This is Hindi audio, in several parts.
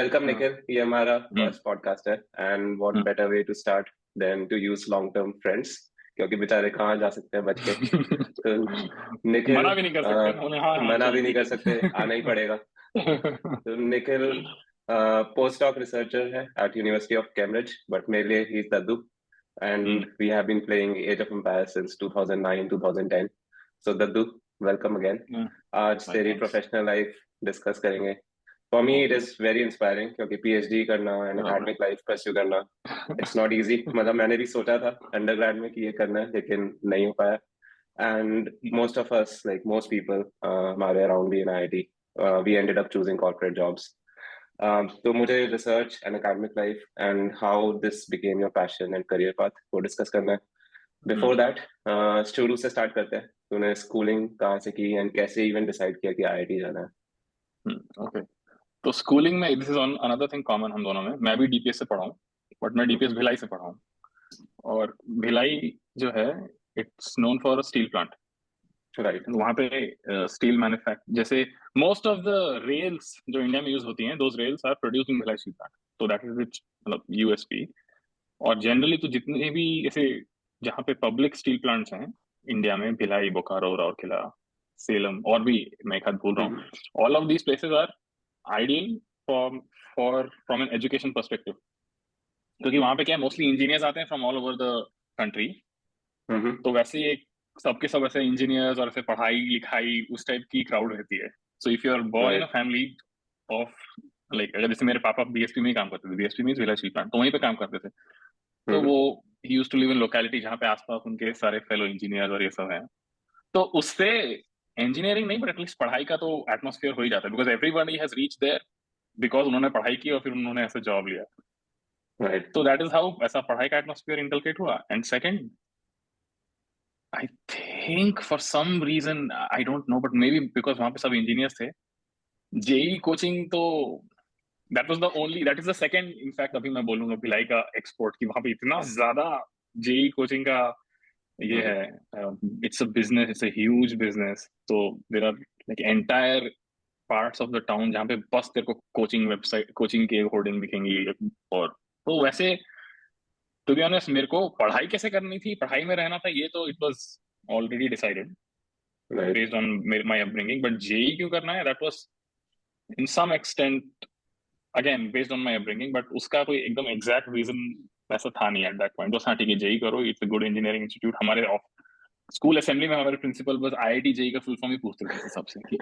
वेलकम हाँ। निखिल, ये हमारा हम्म। फर्स्ट पॉडकास्ट है and what hmm. Better way to start than to use long term friends, क्योंकि बेचारे कहाँ जा सकते हैं बच के। तो निखिल, मना भी नहीं कर सकते ना उन्हें। हाँ हाँ, मना चलो भी नहीं ठीक कर है। सकते, आना ही पड़ेगा। तो निखिल पोस्ट डॉक रिसर्चर है at university of Cambridge, but मेरे लिए he is Daddu hmm. And we have been playing Age of Empires since 2009 2010। So Daddu, welcome again. आज भाई तेरी थैंक्स। प्रोफेशनल लाइफ डिस्कस करेंगे। For me it is very inspiring, क्योंकि पीएचडी करना एंड एकेडमिक लाइफ परस्यू करना इट्स नॉट इजी। मतलब मैंने भी सोचा था अंडरग्रेड में कि ये करना है, लेकिन नहीं हो पाया। And most of us, like most people हमारे अराउंड भी in IIT, we ended up choosing corporate jobs. तो मुझे research and academic life and how this became your passion and career path को डिस्कस करना है। बिफोर दैट शुरू से स्टार्ट करते हैं। तूने स्कूलिंग कहाँ से की एंड कैसे इवन डिसाइड किया कि आईआईटी जाना है? ओके। तो स्कूलिंग में this is another thing common हम दोनों में। मैं भी डीपीएस से पढ़ा हूँ, बट मैं डीपीएस भिलाई से पढ़ा हूँ। और भिलाई जो है, it's known for steel plant. Right. वहाँ पे स्टील मैन्युफैक्चर, जैसे मोस्ट ऑफ द रेल्स जो इंडिया में यूज होती हैं, those rails are produced in Bhilai steel plant. तो दैट इज इट्स मतलब यूएसपी। और जनरली तो जितने भी ऐसे जहाँ पे पब्लिक स्टील प्लांट्स हैं इंडिया में, भिलाई, बोकारो, राउरकेला, सेलम, और भी मैं एक आध भूल रहा हूँ, all of these places are ideal for for from an education perspective. क्योंकि वहां पे क्या है, मोस्टली इंजीनियर्स आते हैं from all over the country. तो वैसे ही एक सबके सब ऐसे इंजीनियर्स और ऐसे पढ़ाई लिखाई उस टाइप की क्राउड रहती है। So if you are born in a right. Family of, like अगर जैसे मेरे पापा बीएसपी में ही काम करते थे, BSP means Bhilai steel plant, तो वहीं पे काम करते थे। तो वो ही used to live in locality जहाँ पे आसपास उनके सारे फेलो इंजीनियर और ये सब हैं। तो उससे इंजीनियरिंग नहीं, बट एटलीस्ट पढ़ाई का तो एटमोसफियर हो ही जाता है, because everybody has reach there because उन्होंने पढ़ाई की और फिर उन्होंने ऐसे जॉब लिया। राइट। तो दैट इज हाउ ऐसा पढ़ाई का एटमोसफियर इनकलकेट हुआ। And second, I think for some reason, I don't know, but maybe because वहां पे सब इंजीनियर्स थे, जेई कोचिंग तो that was the only, that is the second in fact अभी मैं बोलूंगा भिलाई का एक्सपोर्ट, कि वहां पे इतना ज्यादा जेई कोचिंग का ये है। It's a business, it's a huge business. तो there are like entire parts of the town जहाँ पे बस तेरे को कोचिंग वेबसाइट, कोचिंग के होर्डिंग दिखेंगी। और तो वैसे टू बी ऑनेस्ट, मेरे को पढ़ाई कैसे करनी थी, पढ़ाई में रहना था, ये तो it was already decided right. Based on my upbringing. But JEE क्यों करना है, that was in some extent again based on my upbringing, but उसका कोई एकदम एग्जैक्ट रीजन ऐसा था नहीं एट दैट पॉइंट। बस हाँ ठीक है, जेई करो, it's a good engineering institute. हमारे स्कूल असेंबली में हमारे प्रिंसिपल बस आईआईटी जेई का फुल फॉर्म ही पूछते थे सबसे कि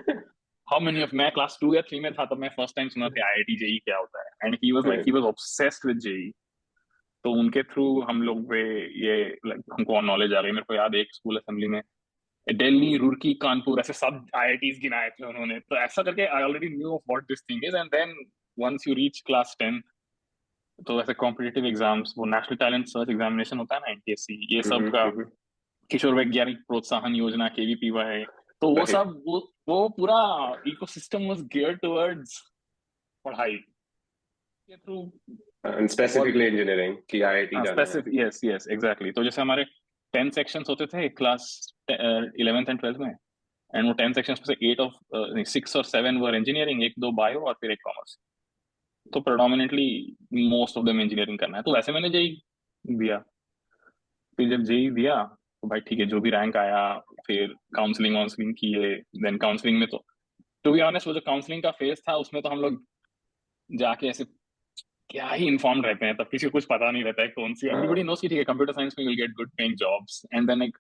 हाउ मेनी ऑफ, मैं क्लास 2 या 3 में था तब मैं फर्स्ट टाइम सुना था आईआईटी जेई क्या होता है। And he was obsessed with JEE. तो उनके थ्रू हम लोग पे ये लाइक हमको नॉलेज आ गई। मेरे को याद है एक स्कूल असेंबली में दिल्ली, रुड़की, कानपुर, ऐसे सब आईआईटीज गिनाए थे उन्होंने। तो ऐसा करके I already knew of what this thing is. And then once you reach class 10, तो ऐसे कॉम्पिटिटिव एग्जाम्स, वो नेशनल टैलेंट सर्च एग्जामिनेशन होता है ना, एनटीएससी, ये सब का, किशोर वैज्ञानिक प्रोत्साहन योजना, केवीपीवाई, तो वो राइट। सब वो पूरा इकोसिस्टम वाज गियर्ड टुवर्ड्स पढ़ाई के थ्रू। एंड स्पेसिफिकली इंजीनियरिंग की आईआईटी जाना है। Specific, yes yes exactly. तो जैसे हमारे 10 सेक्शंस होते थे क्लास 11th एंड 12th में। एंड वो 10 सेक्शंस में से 8 ऑफ 6 और 7 वर इंजीनियरिंग, एक दो बायो और फिर एक कॉमर्स। तो प्रोडोमिनेटली मोस्ट ऑफ देम इंजीनियरिंग करना है। तो वैसे मैंने जेई दिया। फिर जब जेई दिया तो भाई ठीक है, जो भी रैंक आया, फिर काउंसलिंग वाउंसलिंग किए। देन काउंसलिंग में तो टू बी ऑनेस्ट, वो जो काउंसलिंग का फेज था उसमें तो हम लोग जाके ऐसे क्या ही इन्फॉर्म रहते हैं, तब किसी को कुछ पता नहीं रहता है कौन सी। एवरीबॉडी हाँ। नोस कि ठीक है कंप्यूटर साइंस में will get good paying jobs. And then एक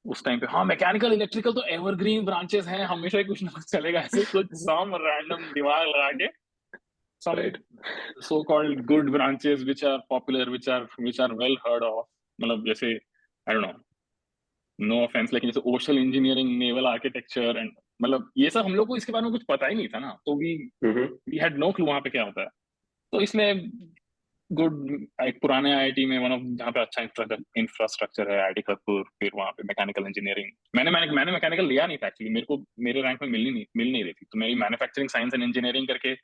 उस टाइम पे, हाँ मैकेनिकल इलेक्ट्रिकल तो एवरग्रीन ब्रांचेस हैं, हमेशा ही कुछ ना कुछ चलेगा, ऐसे कुछ सम रैंडम दिमाग लगा के some right. so-called good branches which are popular, which are well heard of। मतलब जैसे I don't know, no offence, लेकिन जैसे ocean engineering, naval architecture and, मतलब ये सब हम लोग को इसके बारे में कुछ पता ही नहीं था ना। तो वी हैड नो क्लू वहां पे क्या होता है। तो इसलिए गुड, एक पुराने आईआईटी में वन ऑफ, जहाँ पे अच्छा इंफ्रास्ट्रक्चर है, आईआईटी खड़गपुर, फिर वहाँ पे मैकेनिकल इंजीनियरिंग। मैंने मैकेनिकल लिया नहीं था एक्चुअली, मेरे को मेरे रैंक में मिल नहीं रही थी। तो मेरी मैन्युफैक्चरिंग साइंस एंड इंजीनियरिंग करके,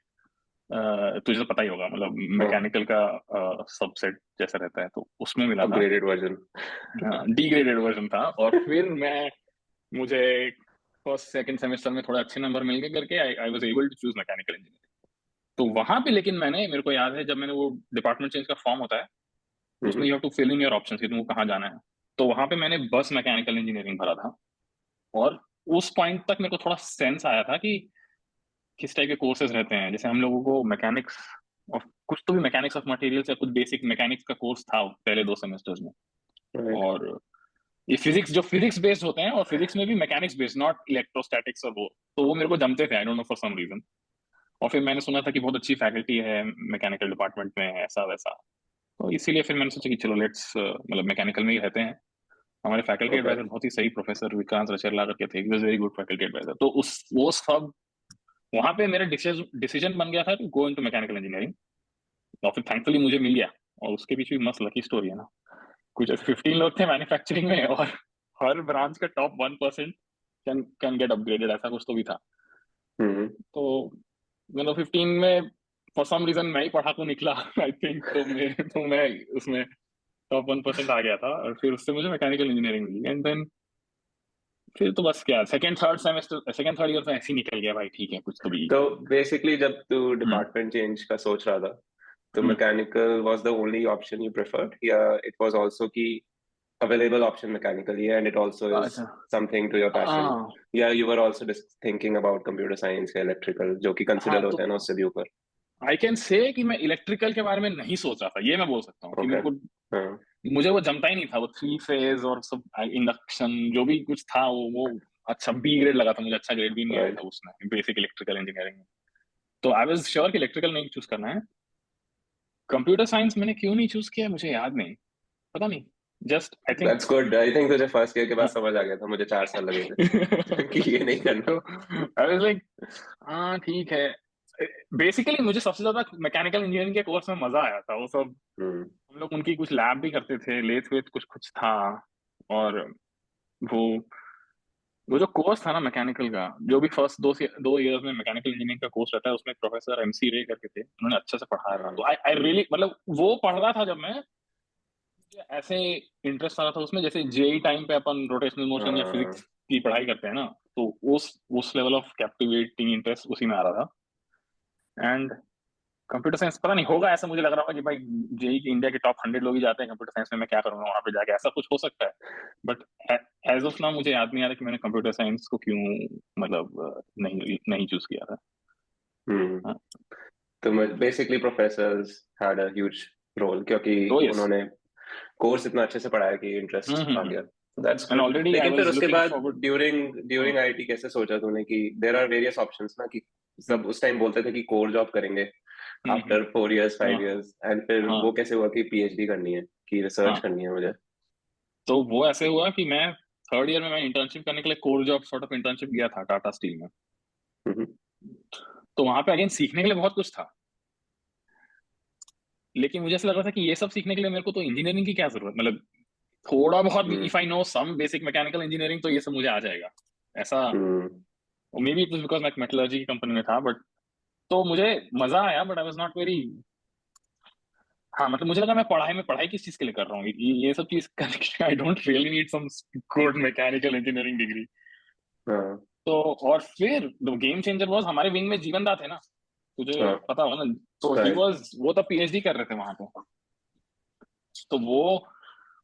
तुझे तो पता ही होगा, मतलब हाँ। मैकेनिकल का सबसेट जैसा रहता है, तो उसमें मिला था। Upgraded version. डिग्रेडेड वर्जन था। और फिर मुझे फर्स्ट सेकंड सेमेस्टर में थोड़े अच्छे नंबर मिल गए करके I was able to choose mechanical engineering. तो वहां पे लेकिन मेरे को याद है जब मैंने वो डिपार्टमेंट चेंज का फॉर्म होता है उसमें you have to fill in your options कि तुमको कहाँ जाना है, तो वहां पे मैंने बस मैकेनिकल इंजीनियरिंग भरा था। और उस पॉइंट तक मेरे को थोड़ा सेंस आया था कि किस टाइप के कोर्सेज रहते हैं। जैसे हम लोगों को मैकेनिक्स ऑफ कुछ तो भी मैकेनिक्स ऑफ मटेरियल्स या कुछ बेसिक मैकेनिक्स का कोर्स था पहले 2 सेमेस्टर्स में। राइट। और ये फिजिक्स जो फिजिक्स बेस्ड होते हैं और फिजिक्स में भी मैकेनिक्स बेस्ड, नॉट इलेक्ट्रोस्टैटिक्स और वो, तो वो मेरे को जमते थे, I don't know for some reason. और फिर मैंने सुना था कि बहुत अच्छी फैकल्टी है मैकेनिकल डिपार्टमेंट में, ऐसा वैसा, तो इसीलिए फिर मैंने सोचा कि चलो लेट्स मतलब मैकेनिकल में ही रहते हैं। हमारे फैकल्टी ओके। एडवाइजर बहुत ही सही प्रोफेसर विक्रांत रचरला करके थे, he was very good faculty advisor. तो उस वो सब वहां पे मेरा डिसीजन बन गया था to go into mechanical engineering. और फिर थैंकफुली मुझे मिल गया। और उसके पीछे भी मस्त लकी स्टोरी है ना। कुछ ऐसे 15 लोग थे मैन्युफैक्चरिंग में, और हर ब्रांच का टॉप 1% कैन गेट अपग्रेडेड, ऐसा कुछ तो भी था। हम्म। तो मतलब 15 में फॉर सम रीजन मैं ही पढ़ा तो निकला आई थिंक। तो मैं उसमें टॉप 1% आ गया था, और फिर उससे मुझे मैकेनिकल इंजीनियरिंग मिली। एंड देन फिर तो बस क्या, सेकंड थर्ड ईयर तो ऐसे ही निकल गया भाई, ठीक है कुछ तो भी। तो बेसिकली जब तू हम्म डिपार्टमेंट चेंज का सोच रहा था, तो hmm. Mechanical was the only option you preferred, या इट वाज आल्सो की available option mechanically and it also is अच्छा। something to your passion? हाँ Yeah, you were also just thinking about computer science या electrical जो कि हाँ। consider होता तो है ना उससे भी ऊपर? आई कैन से कि मैं इलेक्ट्रिकल के बारे में नहीं सोच रहा था, ये मैं बोल सकता हूँ कि ओके। मेरे को, हाँ। मुझे वो जमता ही नहीं था, वो 3 फेज और सब इंडक्शन जो भी कुछ था वो अच्छा बी ग्रेड लगा था मुझे, अच्छा ग्रेड भी नहीं आया राइट। था उसमें बेसिक इलेक्ट्रिकल इंजीनियरिंग में। तो आई वाज श्योर कि इलेक्ट्रिकल नहीं चूज करना है। कंप्यूटर साइंस मैंने क्यों नहीं चूज किया मुझे याद नहीं, पता नहीं, just I think. That's good. I think तुझे फर्स्ट ईयर के बाद समझ आ गया था, मुझे 4 साल लगे थे कि ये नहीं करना। तो आई वाज लाइक हाँ ठीक है। बेसिकली मुझे सबसे ज्यादा मैकेनिकल इंजीनियरिंग के कोर्स में मजा आया था, वो सब हम्म। हम लोग उनकी कुछ लैब भी करते थे, लेथ वेथ कुछ कुछ था। और वो वो जो कोर्स था ना मैकेनिकल का, जो भी फर्स्ट 2 ईयर्स में मैकेनिकल इंजीनियरिंग का कोर्स रहता है, उसमें प्रोफेसर MC रे करके थे, उन्होंने अच्छे से पढ़ाया था। हाँ। तो आई रियली मतलब वो पढ़ रहा था जब मैं, मुझे ऐसे इंटरेस्ट आ रहा था उसमें, जैसे JEE टाइम पे अपन रोटेशनल मोशन या हाँ। फिजिक्स की पढ़ाई करते हैं ना, तो उस लेवल ऑफ कैप्टिवेटिंग इंटरेस्ट उसी में आ रहा था। एंड कंप्यूटर साइंस पता नहीं होगा, ऐसा मुझे लग रहा था कि भाई JEE के इंडिया के टॉप 100 लोग ही जाते हैं कंप्यूटर साइंस में, मैं क्या करूंगा वहां पे जाके, ऐसा कुछ हो सकता है। बट एज ऑफ नाउ मुझे याद नहीं आ रहा कि मैंने कंप्यूटर साइंस को क्यों मतलब नहीं नहीं चूज किया था। हम्म। हाँ, तो basically professors had a huge role क्योंकि तो यस। उन्होंने कोर्स इतना अच्छे से पढ़ाया कि इंटरेस्ट आ गया। That's and good. Already I लेकिन फिर वाज उसके लुकिंग बाद फॉरवर्ड। ड्यूरिंग ड्यूरिंग आईटी कैसे सोचा तूने कि देयर आर वेरियस ऑप्शंस ना, कि सब उस टाइम बोलते थे कि कोर जॉब करेंगे आफ्टर 4 इयर्स हाँ 5 इयर्स, एंड फिर हाँ वो कैसे हुआ कि पीएचडी करनी है, कि रिसर्च हाँ। करनी है मुझे? तो वो ऐसे हुआ कि मैं थर्ड ईयर में मैं इंटर्नशिप करने के लिए core job sort of internship गया था टाटा स्टील में। हम्म। तो वहां पे अगेन सीखने के लिए बहुत कुछ था, लेकिन मुझे ऐसा लग रहा था कि ये सब सीखने के लिए मेरे को तो इंजीनियरिंग की क्या जरूरत, मतलब थोड़ा बहुत hmm. If I know some basic mechanical engineering तो ये सब मुझे आ जाएगा ऐसा। Hmm. Maybe it was because मैं मेटलर्जी की कंपनी में था, बट तो मुझे मजा आया, but I was not very, हाँ मतलब मुझे लगा मैं पढ़ाई किस चीज के लिए कर रहा हूँ, ये सब चीज करने के I don't really need some good mechanical engineering degree. हाँ। तो और फिर गेम चेंजर वाज हमारे विंग में जीवन दास है ना, तुझे हाँ। पता होगा ना। तो ही राइट। वाज, वो तो PhD कर रहे थे वहां पे। तो वो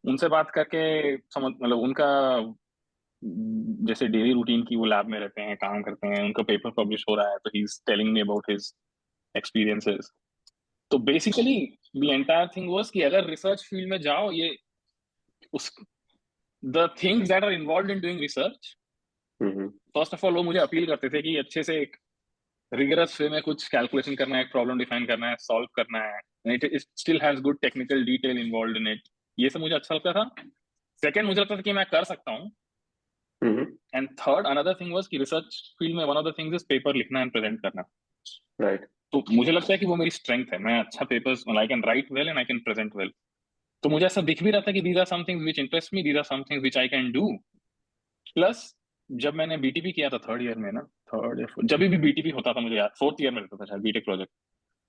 उनसे बात करके समझ मतलब उनका जैसे डेली रूटीन की, वो लैब में रहते हैं काम करते हैं, उनका पेपर पब्लिश हो रहा है, तो he is telling me about his experiences. तो basically the entire thing was कि अगर रिसर्च फील्ड में जाओ, ये उस the things that are involve in doing research, hmm. First of all वो मुझे अपील करते थे कि अच्छे से एक रिगरस वे में कुछ कैलकुलेशन करना है, एक प्रॉब्लम डिफाइन करना है, सॉल्व करना है, it still has good technical detail involve in it. ये सब मुझे अच्छा लगता था। सेकंड, मुझे लगता था कि मैं कर सकता हूँ। Hmm. And third another thing was कि रिसर्च फील्ड में one of the things is paper लिखना एंड प्रेजेंट करना। राइट। तो मुझे लगता है कि वो मेरी स्ट्रेंथ है, मैं अच्छा papers, I can write well and I can present well. तो मुझे ऐसा दिख भी रहा था कि these are some things which interest me, these are some things which I can do. Plus जब मैंने BTP किया था थर्ड ईयर में ना, थर्ड या जब भी BTP होता था मुझे याद, फोर्थ ईयर में रहता था शायद बीटेक प्रोजेक्ट।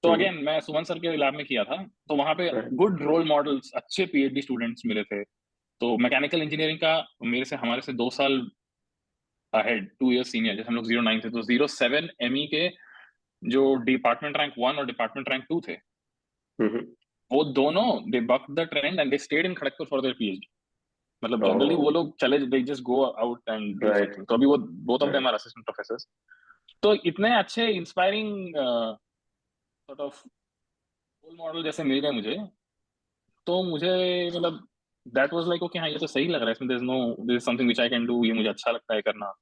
तो हम्म। अगेन मैं सुमन सर के लैब में किया था, तो वहां पे राइट। गुड रोल मॉडल्स, अच्छे PhD स्टूडेंट्स मिले थे। तो मैकेनिकल इंजीनियरिंग का हमारे से 2 साल अहेड, 2 ईयर सीनियर, जैसे हम लोग 09 थे, तो 07 ME के जो डिपार्टमेंट रैंक 1 और डिपार्टमेंट रैंक 2 थे, वो दोनों they bucked the trend and they stayed in Kharagpur for their PhD. मतलब जनरली वो लोग चले, they just go out and do something. तो अभी वो both of them are assistant professors. तो इतने अच्छे inspiring sort of role model जैसे मिल गए मुझे, तो मुझे मतलब दैट वाज लाइक ओके, हाँ ये तो सही लग रहा है, इसमें there is something which I can do, ये मुझे अच्छा लगता है करना।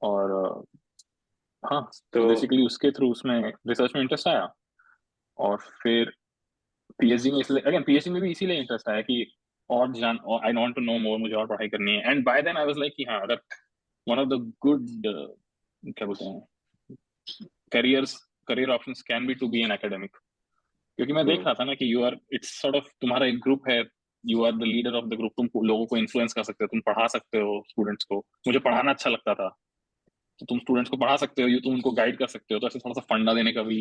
और हाँ, तो बेसिकली उसके थ्रू उसमें रिसर्च में इंटरेस्ट आया। और फिर पीएचडी में इसलिए, अगेन पीएचडी में भी इसीलिए इंटरेस्ट आया कि और जान, और I want to know more, मुझे और पढ़ाई करनी है। And by then I was like कि हाँ, अगर वन ऑफ द गुड क्या बोलते हैं career options can be to be an academic. क्योंकि मैं देख रहा था ना कि you are, it's sort of, तुम्हारा एक ग्रुप है, you are the leader of the group, तुम लोगों को इन्फ्लुएंस कर सकते हो, तुम पढ़ा सकते हो स्टूडेंट्स को। मुझे पढ़ाना अच्छा लगता था, तो तुम स्टूडेंट्स को पढ़ा सकते हो, तुम उनको गाइड कर सकते हो, तो ऐसे थोड़ा सा फंडा देने का भी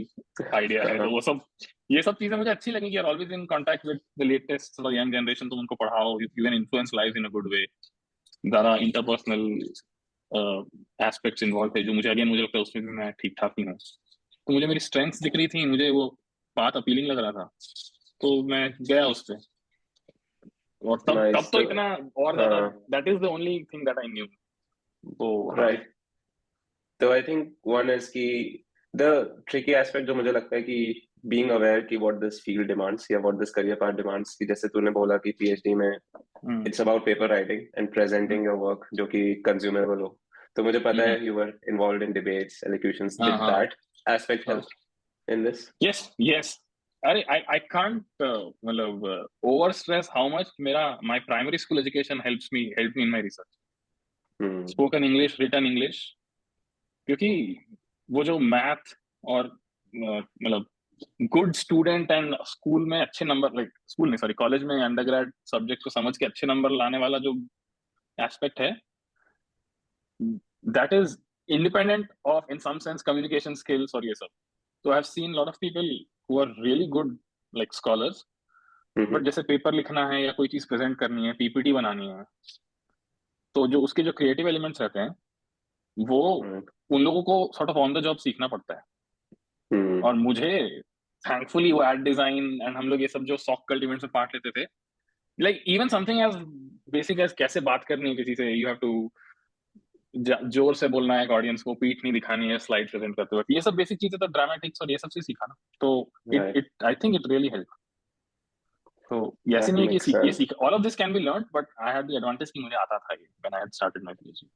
आइडिया है। तो वो सब, ये सब चीजें मुझे अच्छी लगी कि यार always in contact with the latest young generation, तुम उनको पढ़ाओ, you can influence lives in a good way. ज्यादा इंटरपर्सनल एस्पेक्ट्स इन्वॉल्व थे, जो मुझे लगता है उसमें भी मैं ठीक ठाक ही हूँ। तो मुझे मेरी स्ट्रेंथ्स दिख रही थी, मुझे वो बात अपीलिंग लग रहा था, तो मैं गया उस पे। और तब तो इतना और ज्यादा, that is the only thing that I knew. तो राइट। तो आई थिंक वन इज की द ट्रिकी एस्पेक्ट जो मुझे लगता है कि बीइंग अवेयर कि व्हाट दिस फील्ड डिमांड्स या what this career path demands, कि जैसे तूने बोला कि पीएचडी में it's about paper writing and presenting your work जो कि कंज्यूमेबल हो। तो मुझे पता है you were involved in debates, एलोक्यूशंस, did that aspect help in this? Yes yes. अरे आई कांट मतलब ओवर स्ट्रेस हाउ मच मेरा my primary school education help me in my research. Spoken English, written English, क्योंकि वो जो मैथ और मतलब गुड स्टूडेंट एंड स्कूल में अच्छे नंबर, लाइक स्कूल नहीं सॉरी कॉलेज में अंडरग्रेड सब्जेक्ट को समझ के अच्छे नंबर लाने वाला जो एस्पेक्ट है, that is independent of in some sense communication skills और ये सब। So I've seen a lot of people who are really good like scholars, but जैसे पेपर लिखना है या कोई चीज प्रेजेंट करनी है, पीपीटी बनानी है, तो जो उसके जो क्रिएटिव एलिमेंट्स रहते हैं वो उन लोगों को sort of on the job सीखना पड़ता है। और मुझे थैंकफुली वो एड डिजाइन एंड हम लोग ये सब जो सॉफ्ट कल्टीवेट में पार्ट लेते थे, like even something as basic as कैसे बात करनी है किसी से, यू हैव टू जोर से बोलना है, ऑडियंस को पीठ नहीं दिखानी है स्लाइड प्रेजेंट करते वक्त, ये सब बेसिक चीजें तो ड्रामेटिक्स और ये सब से सीखा ना। तो it I think it really help. तो ऐसे नहीं है कि ये सीख all of this can be learn, but I had the advantage कि मुझे आता था ये when I had started my PhD.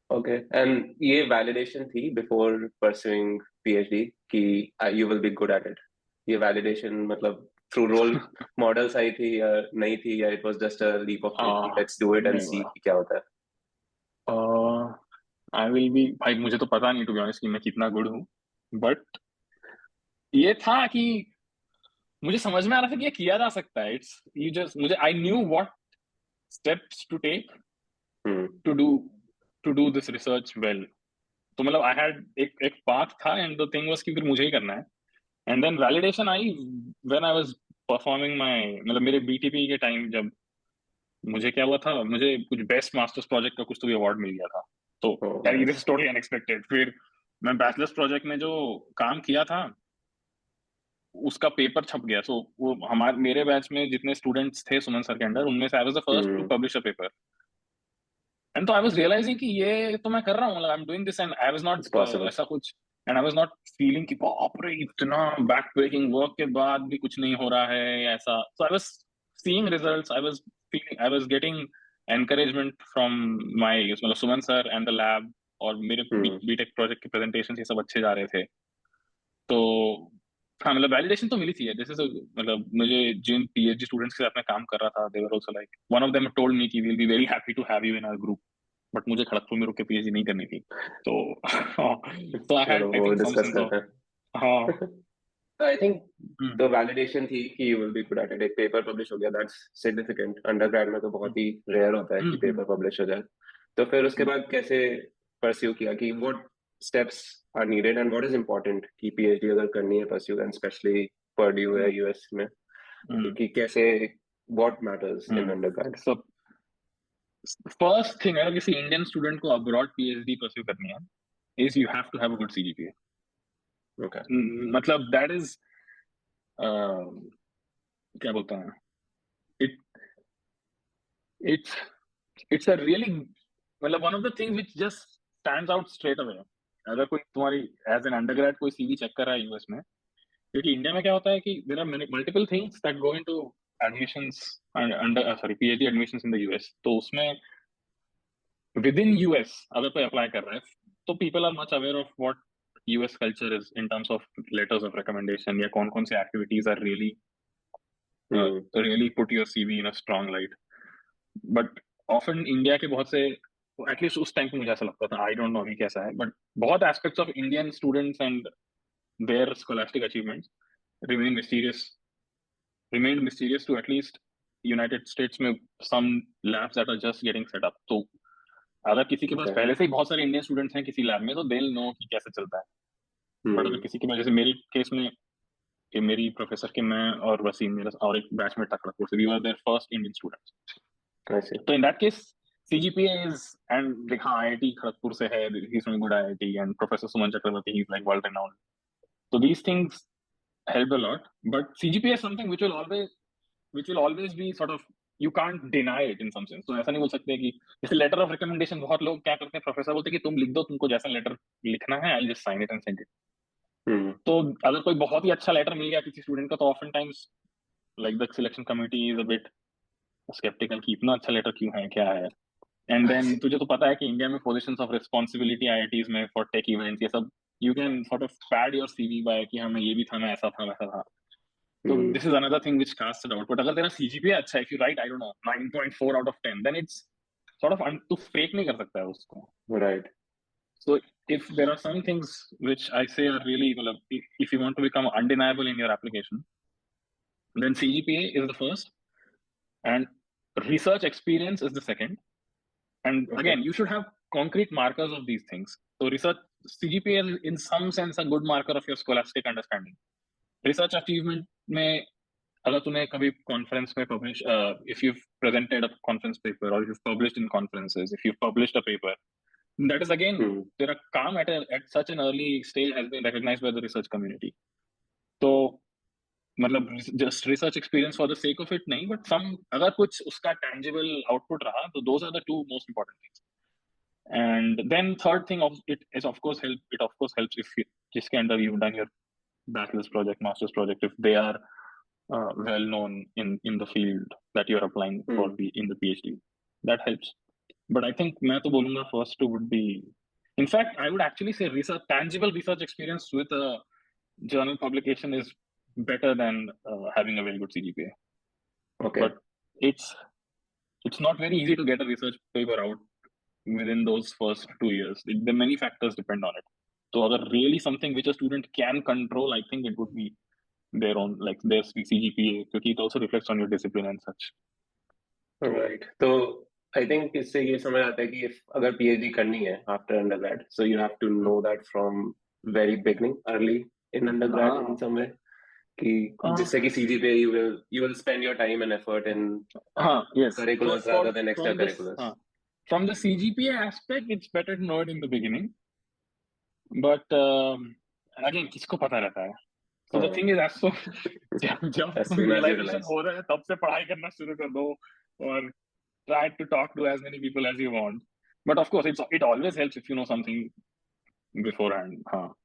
Okay, and ये वैलिडेशन थी बिफोर परस्यूइंग पीएचडी कि you will be good at it? ये वैलिडेशन मतलब थ्रू रोल मॉडल्स आई थी या नहीं थी, या it was just a leap of faith, let's do it and see क्या होता है? आई विल बी, भाई मुझे तो पता नहीं टू बी ऑनेस्ट कि मैं कितना गुड हूँ, बट ये था कि मुझे समझ में आ रहा था कि ये किया जा सकता है। इट्स यू जस्ट, मुझे I knew what steps to take to do this research well. तो मतलब आई हैड एक पाथ था एंड द थिंग वाज कि फिर मुझे ही करना है। And then validation I when I was performing my, मतलब मेरे बीटीपी के टाइम जब मुझे क्या हुआ था, मुझे कुछ बेस्ट मास्टर्स प्रोजेक्ट का कुछ तो भी अवार्ड मिल गया था। तो दिस इज टोटली अनएक्सपेक्टेड। फिर मैं बैचलर्स प्रोजेक्ट में जो काम किया था उसका पेपर छप गया। सो वो हमारे मेरे बैच में जितने स्टूडेंट्स थे सुमन सर के अंडर, उनमें से I was the first to publish a paper. And तो आई वाज रियलाइजिंग कि ये तो मैं कर रहा हूँ, मतलब I am doing this and I was not ऐसा कुछ, and I was not feeling कि बाप रे इतना बैक ब्रेकिंग वर्क के बाद भी कुछ नहीं हो रहा है ऐसा। So I was seeing results, I was feeling, I was getting encouragement from my, मतलब Suman sir and the lab, और मेरे बीटेक प्रोजेक्ट के प्रेजेंटेशन ये सब अच्छे जा रहे थे। तो हाँ, मतलब वैलिडेशन तो मिली थी। जैसे मतलब मुझे जिन पीएचडी स्टूडेंट्स के साथ मैं काम कर रहा था, they were also like, one of them told me कि we will be very happy to have you in our group, but मुझे खड़गपुर में रुक के पीएचडी नहीं करनी थी। तो तो I had I think some sense of, हाँ आई थिंक तो वैलिडेशन थी कि you will be good at it, एक पेपर पब्लिश हो गया, दैट्स सिग्निफिकेंट। अंडरग्रेड में तो बहुत ही रेयर होता है कि पेपर पब्लिश हो जाए। तो फिर उसके बाद कैसे परस्यू किया कि what steps are needed and what is important कि पीएचडी अगर करनी है परस्यू, एंड स्पेशली पर्ड्यू या यूएस में, कि कैसे what matters in undergrad? So first thing, अगर किसी इंडियन स्टूडेंट को अब्रॉड पीएचडी परस्यू करनी है, is you have to have a good CGPA. Okay. मतलब that is क्या बोलते हैं, it it's a really मतलब one of the things which just stands out straight away. अगर कोई तुम्हारी एज एन अंडरग्रेड कोई सीवी चेक कर रहा है यूएस में, क्योंकि इंडिया में क्या होता है कि there are multiple things that go into admissions under PhD admissions in the US, तो उसमें विद इन यूएस अगर कोई अप्लाई कर रहा है तो people are much aware of what US culture is in terms of letters of recommendation, या कौन कौन से activities are really put your CV in a strong light. But often India के बहुत से, एटलीस्ट उस टाइम पे मुझे ऐसा लगता था, आई डोंट नो अभी कैसा है, बट बहुत aspects of Indian students and their scholastic achievements remain mysterious remained mysterious to at least United States में some labs that are just getting set up. तो अगर किसी के पास Okay. पहले से ही बहुत सारे इंडियन स्टूडेंट्स हैं किसी लैब में, तो they'll know कि कैसे चलता है. बट अगर किसी के पास, जैसे मेरी केस में, कि मेरी प्रोफेसर के, मैं और वसीम मेरा और एक बैचमेट था खड़गपुर से, we were their first Indian students. I see. तो in that case CGPA is, and like हाँ IIT खड़गपुर से है, he's from good IIT, and Professor Suman Chakravarti, he's like world renowned. So these things helped a lot, but CGPA is something which will always be sort of, you can't deny it in some sense. तो ऐसा नहीं बोल सकते कि जैसे लेटर ऑफ रिकमेंडेशन, बहुत लोग क्या करते हैं, प्रोफेसर बोलते हैं कि तुम लिख दो, तुमको जैसा लेटर लिखना है, I just sign it and send it. तो अगर कोई बहुत ही अच्छा लेटर मिल गया किसी स्टूडेंट का, तो often times like the selection committee is a bit sceptical कि इतना अच्छा लेटर क्यों है, क्या है. एंड देन तुझे तो पता है कि इंडिया में पोजीशंस ऑफ रिस्पॉन्सिबिलिटी आईआईटीज में फॉर टेक इवेंट्स, ये सब you can sort of pad your CV by कि हाँ मैं ये भी था, मैं ऐसा था, वैसा था. So this is another thing which casts it out. But अगर तेरा CGPA अच्छा है, if you write, I don't know, 9.4 out of 10, then it's sort of तू fake नहीं कर सकता है उसको. Right. So if there are some things which I say are really, मतलब if you want to become undeniable in your application, then CGPA is the first, and research experience is the second. And again, you should have concrete markers of these things. So research CGPA is in some sense a good marker of your scholastic understanding. Research achievement में अगर तूने कभी कॉन्फ्रेंस में publish, if you've presented a conference paper, or if you've published in conferences, if you've published a paper, that is again तेरा काम at such an early stage has been recognized by the research community. तो मतलब just research experience for the sake of it नहीं, but some अगर कुछ उसका tangible output रहा, तो those are the two most important things. And then third thing of it is of course helps if you, जिसके अंदर you've done your bachelor's project, master's project, if they are well known in the field that you're applying for in the PhD, that helps. But I think मैं तो बोलूँगा first two would be, in fact I would actually say tangible research experience with a journal publication is better than having a very good CGPA. Okay. But it's not very easy to get a research paper out within those first 2 years. The many factors depend on it. So अगर really something which a student can control, I think it would be their own, like their CGPA, because it also reflects on your discipline and such. Right. So I think इससे ये समझ आता है कि if अगर PhD करनी है after undergrad, so you have to know that from very beginning, early in undergrad in some way, कि जिससे कि CGPA you will spend your time and effort in yes, curriculars rather than extracurriculars. From the CGPA aspect, it's better to know it in the beginning. But again, किसको पता रहता है? So the thing is, जब realization हो रहा है, तब से पढ़ाई करना शुरू कर दो, और try to talk to as many people as you want. But of course, it always helps if you know something beforehand. हाँ.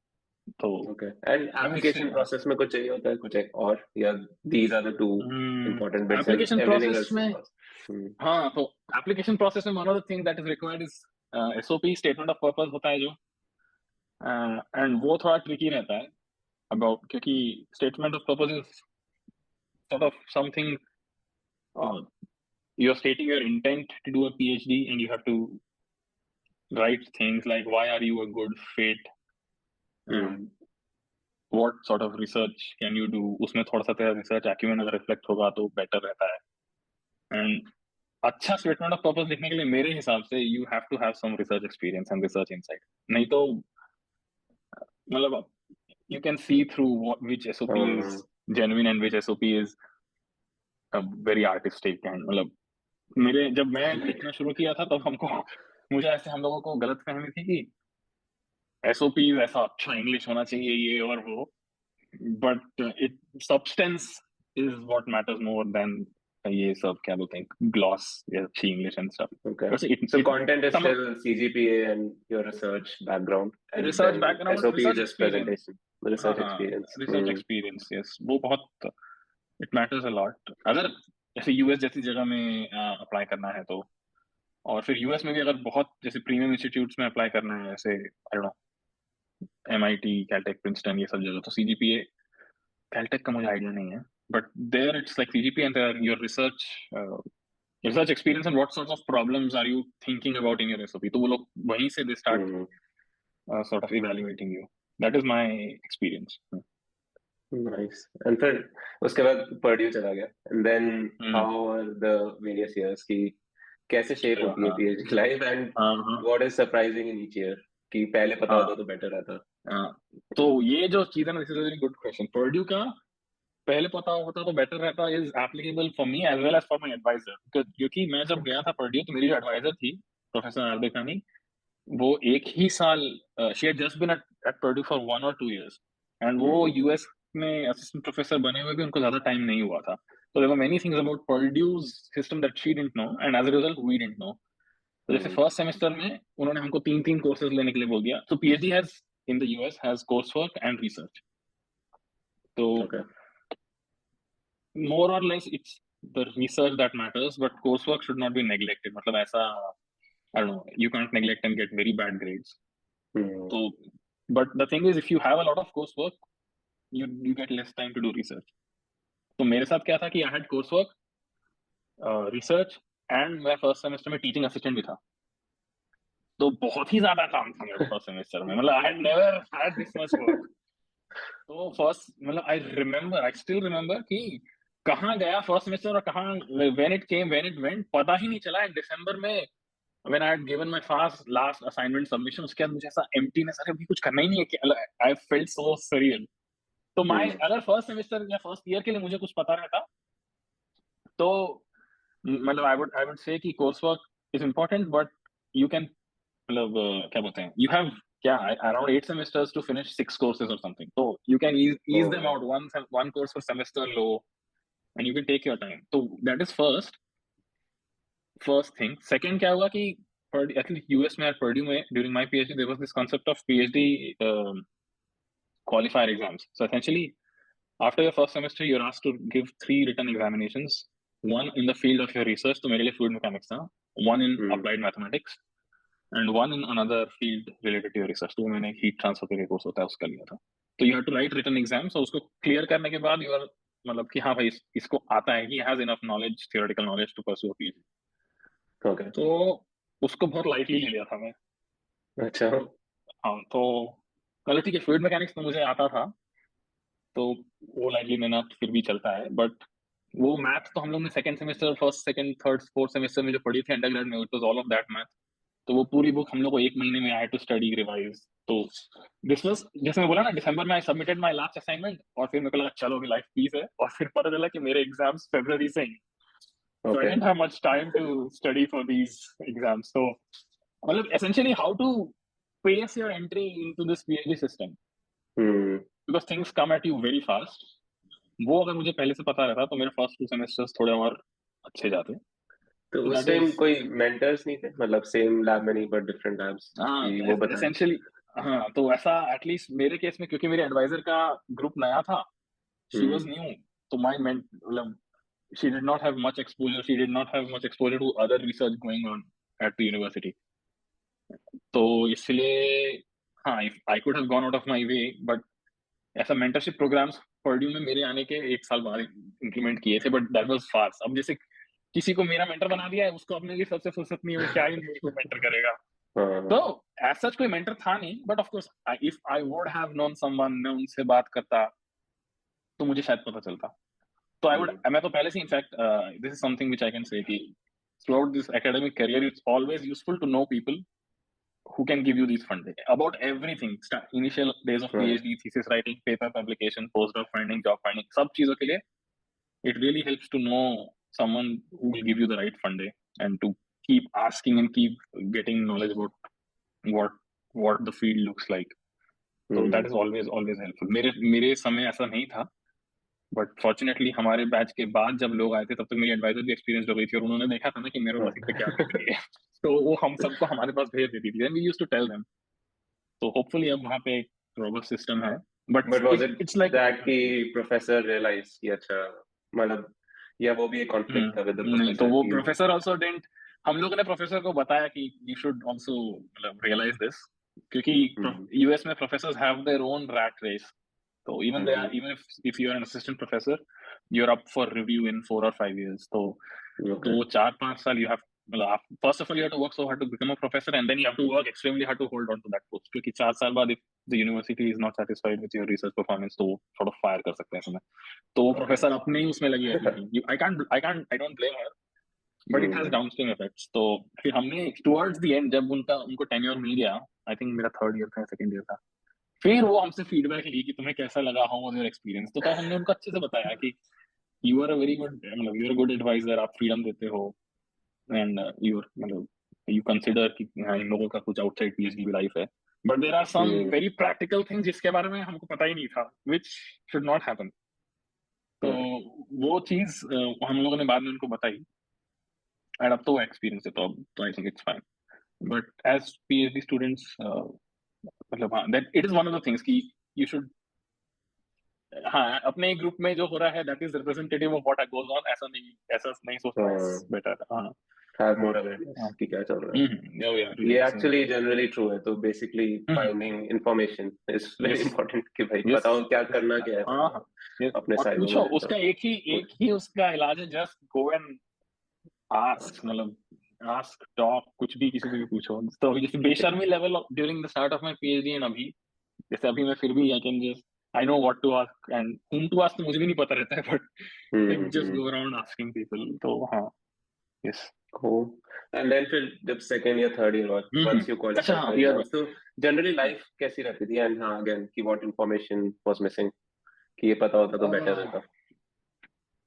तो okay. And application process में कुछ चाहिए होता है, कुछ एक और, या these are the two important bits. Application process में, हाँ, तो application process में one of the things that is required is SOP, statement of purpose होता है जो, and वो थोड़ा tricky रहता है about, क्योंकि statement of purpose is sort of something you're stating your intent to do a PhD, and you have to write things like why are you a good fit, what sort of research can you do. उसमें थोड़ा सा तेरा research acumen अगर reflect होगा तो better रहता है. And अच्छा statement of purpose लिखने के लिए मेरे हिसाब से you have to have some research experience and research insight. नहीं तो मतलब you can see through which SOP is genuine and which SOP is very artistic. And मतलब जब मैं लिखना शुरू किया था, तब मुझे ऐसे हम लोगों को गलत फहमी थी कि SOPs ऐसा अच्छा इंग्लिश होना चाहिए ये और वो, but it substance is what matters more than ये सब क्या बोलते हैं ग्लॉस या अच्छी इंग्लिश एंड स्टफ. Okay. वैसे So it content is some still CGPA and your research background, and research then background, SOP is research just experience. presentation, हाँ research हाँ, experience. रिसर्च एक्सपीरियंस, यस, वो बहुत इट मैटर्स अ लॉट. अगर जैसे यूएस जैसी जगह में अप्लाई करना है तो, और फिर यूएस में भी अगर बहुत जैसे प्रीमियम इंस्टीट्यूट्स में अप्लाई करना है, जैसे I don't no MIT, Caltech, Princeton, ये सब जगह, तो CGPA, कैलटेक का मुझे आइडिया नहीं है, but there it's like CGPA and there your research experience and what sort of problems are you thinking about in your SOP, तो वो लोग वहीं से दे स्टार्ट Hmm. Sort of evaluating you. That is my experience. Nice. And फिर उसके बाद पर्ड्यू चला गया. And then how are the various years की कैसे शेप होती है हाँ PhD लाइफ, and हाँ what is surprising in each year कि पहले पता होता हाँ तो बेटर रहता. हाँ. तो ये जो चीज है ना, this is very good question. Purdue का पहले पता होता तो बेटर रहता is applicable for me as well as for my advisor, क्योंकि मैं जब गया था पर्ड्यू तो मेरी जो एडवाइजर थी प्रोफेसर आर्देखानी, वो एक ही साल, she had just been at Purdue for 1 or 2 years, एंड वो यूएस में असिस्टेंट प्रोफेसर बने हुए भी उनको ज्यादा टाइम नहीं हुआ था. तो there were many things about Purdue's system that she didn't know, and as a result we didn't know. तो जैसे फर्स्ट सेमेस्टर में उन्होंने हमको तीन तीन कोर्सेज लेने के लिए बोल दिया. तो PhD has in the US has course work and research. तो Okay. more or less it's the research that matters, but coursework should not be neglected. मतलब ऐसा, I don't know, you can't neglect and get very bad grades. Hmm. So, but the thing is, if you have a lot of coursework, you get less time to do research. तो मेरे साथ क्या था कि I had coursework, research, and मैं फर्स्ट सेमेस्टर में टीचिंग असिस्टेंट भी था. तो बहुत ही ज्यादा काम था मेरे को फर्स्ट सेमेस्टर में. मतलब I had never had this much work. तो फर्स्ट मतलब आई स्टिल रिमेम्बर कि कहाँ गया फर्स्ट सेमेस्टर और कहाँ, when it came when it went, पता ही नहीं चला. एंड दिसंबर में when I had given my fast last assignment submission, उसके बाद मुझे ऐसा एम्प्टीनेस, अरे अभी कुछ करना ही नहीं है कि आई फेल्ट सो सरियल. तो माय, Hmm. अगर फर्स्ट सेमेस्टर या फर्स्ट ईयर के लिए मुझे कुछ पता रहता तो मतलब आई वुड से कि course work is important, but you can, मतलब क्या बोलते हैं, यू हैव क्या around 8 semesters to finish 6 courses or something, so you can ease them Oh. out, one course per semester low, and you can take your time. So that is first thing. Second क्या हुआ कि actually US में, Purdue में, during my PhD there was this concept of PhD qualifier exams. So essentially after your first semester you're asked to give 3 written examinations, one in the field of your research, तो मेरे लिए fluid mechanics था, one in Hmm. applied mathematics, and one in another field related to your research. तो मैंने heat transfer के कोर्स होता है उसका लिया था. तो you have to write written exams, और उसको क्लियर करने के बाद you are, मतलब कि हाँ भाई इसको आता है, he has enough knowledge, theoretical knowledge to pursue a PhD. Okay. तो उसको बहुत लाइटली ले लिया था मैं. अच्छा. तो हाँ, तो मतलब ठीक है, फ्लूइड मैकेनिक्स तो मुझे आता था, तो वो लाइटली लेना फिर भी चलता है, बट वो मैथ तो हम लोग ने second semester, first second third fourth semester में जो पढ़ी थी अंडरग्रेड में, it was all of that math. तो वो पूरी बुक हम लोग को एक महीने में I had to study revise. तो दिस वाज, जैसे मैं बोला ना, दिसंबर में I submitted my last assignment, और फिर मेरे को लगा चलो कि लाइफ पीस है, और फिर पता चला कि मेरे एग्जाम्स फरवरी से ही. So I Okay. didn't have much time to study for these exams. So, मतलब essentially how to pace your entry into this PhD system, Hmm. because things come at you very fast. वो अगर मुझे पहले से पता रहता तो मेरे फर्स्ट 2 सेमेस्टर्स थोड़े और अच्छे जाते. तो So उस that टाइम is, कोई मेंटर्स नहीं थे, मतलब सेम लैब में नहीं पर डिफरेंट लैब्स हाँ, कि वो बताएं. essentially, हाँ, तो ऐसा एटलीस्ट मेरे केस में, क्योंकि मेरे एडवाइजर का ग्रुप नया था, she was हम्म. new, तो my मतलब she did not have much exposure, she did not have much exposure to other research going on at the university. तो इसलिए हाँ, I could have gone out of my way, but ऐसा मेंटरशिप प्रोग्राम्स पर्ड्यू में मेरे आने के एक साल बाद इंप्लीमेंट किए थे, बट दैट वाज फास्ट. अब जैसे किसी को मेरा मेंटर बना दिया है, उसको अपने लिए सबसे फुर्सत नहीं है, वो क्या ही मेरे को मेंटर करेगा. तो हाँ. एज सच कोई मेंटर था नहीं, but of course if I would have known someone, मैं उनसे बात करता तो मुझे शायद पता चलता. तो आई वुड, हम्म. मैं तो पहले से in fact, this is something which I can say कि throughout this academic career it's always useful to know people who can give you these funding about everything. Initial days of Right. PhD, thesis writing, paper publication, postdoc finding, job finding, सब चीजों के लिए it really helps to know someone who will give you the right funding, and to keep asking and keep getting knowledge about what what the field looks like. So that is always helpful. मेरे समय ऐसा नहीं था, बट फॉर्चुनेटली हमारे बैच के बाद जब लोग आए थे तब तक मेरी एडवाइजर भी एक्सपीरियंस हो गई थी और उन्होंने देखा था ना कि मेरे मशीन पे क्या बिक रही है, तो वो हम सबको हमारे पास भेज देती थी, we used to tell them. तो होपफुली अब वहाँ पे एक रोबस्ट सिस्टम है, but was it it's like that कि प्रोफेसर रियलाइज कि अच्छा, मतलब या वो भी एक कॉन्फ्लिक्ट था विद द नहीं, तो प्रोफेसर वो की प्रोफेसर आल्सो डिडंट, हम लोगों ने प्रोफेसर को बताया कि यू शुड आल्सो मतलब रियलाइज दिस, क्योंकि यूएस में professors have their own rat race. So even they are, even if you are an assistant professor, you're up for review in 4 or 5 years. So तो 4-5 साल you have, first of all you have to work so hard to become a professor, and then you have to work extremely hard to hold on to that post. क्योंकि 4 साल बाद if the university is not satisfied with your research performance, तो sort of fire कर सकते हैं तुम्हें. तो प्रोफेसर अपने ही उसमें लगी रहती थी. I don't blame her, but it has downstream effects. तो फिर हमने towards the end जब उनको tenure मिल गया, I think मेरा 3rd year था, 2nd year था, फिर वो हमसे फीडबैक ली कि तुम्हें कैसा लगा, हाउ वाज योर एक्सपीरियंस. तो तब हमने उनको अच्छे से बताया कि you are a very good, मतलब you are a good advisor, आप फ्रीडम देते हो, एंड यू आर मतलब यू कंसीडर कि हाँ इन लोगों का कुछ आउटसाइड पीएचडी भी लाइफ है, but there are some very practical things जिसके बारे में हमको पता ही नहीं था, व्हिच शुड नॉट हैपन. तो वो चीज हम लोगों ने बाद में उनको बताई, एंड अब तो वो एक्सपीरियंस है, तो I think it's fine. But as PhD students मतलब हाँ, that it is one of the things कि यू शुड, हाँ अपने ग्रुप में जो हो रहा है that is representative of what goes on, ऐसा नहीं सोचना है बेटर. हाँ, have more awareness कि क्या चल रहा है. ये actually generally true है. तो basically finding information is very important कि भाई बताओ क्या करना क्या है. हाँ, अपने और साइड पूछो, में उसका एक ही उसका इलाज है, जस्ट गो एंड आस्क, मतलब आस्क, टॉक, कुछ भी किसी से भी पूछो. तो जैसे बेशर्मी level during the start of my PhD, and अभी जैसे अभी मैं फिर भी I can just, I know what to ask and whom to ask, तो मुझे भी नहीं पता रहता है, but just go around asking people. तो हाँ, यस. Cool. And then फिर जब second या third year और once you qualify for exams, तो generally life कैसी रहती थी? And हाँ again कि what information was missing कि ये पता होता तो better रहता.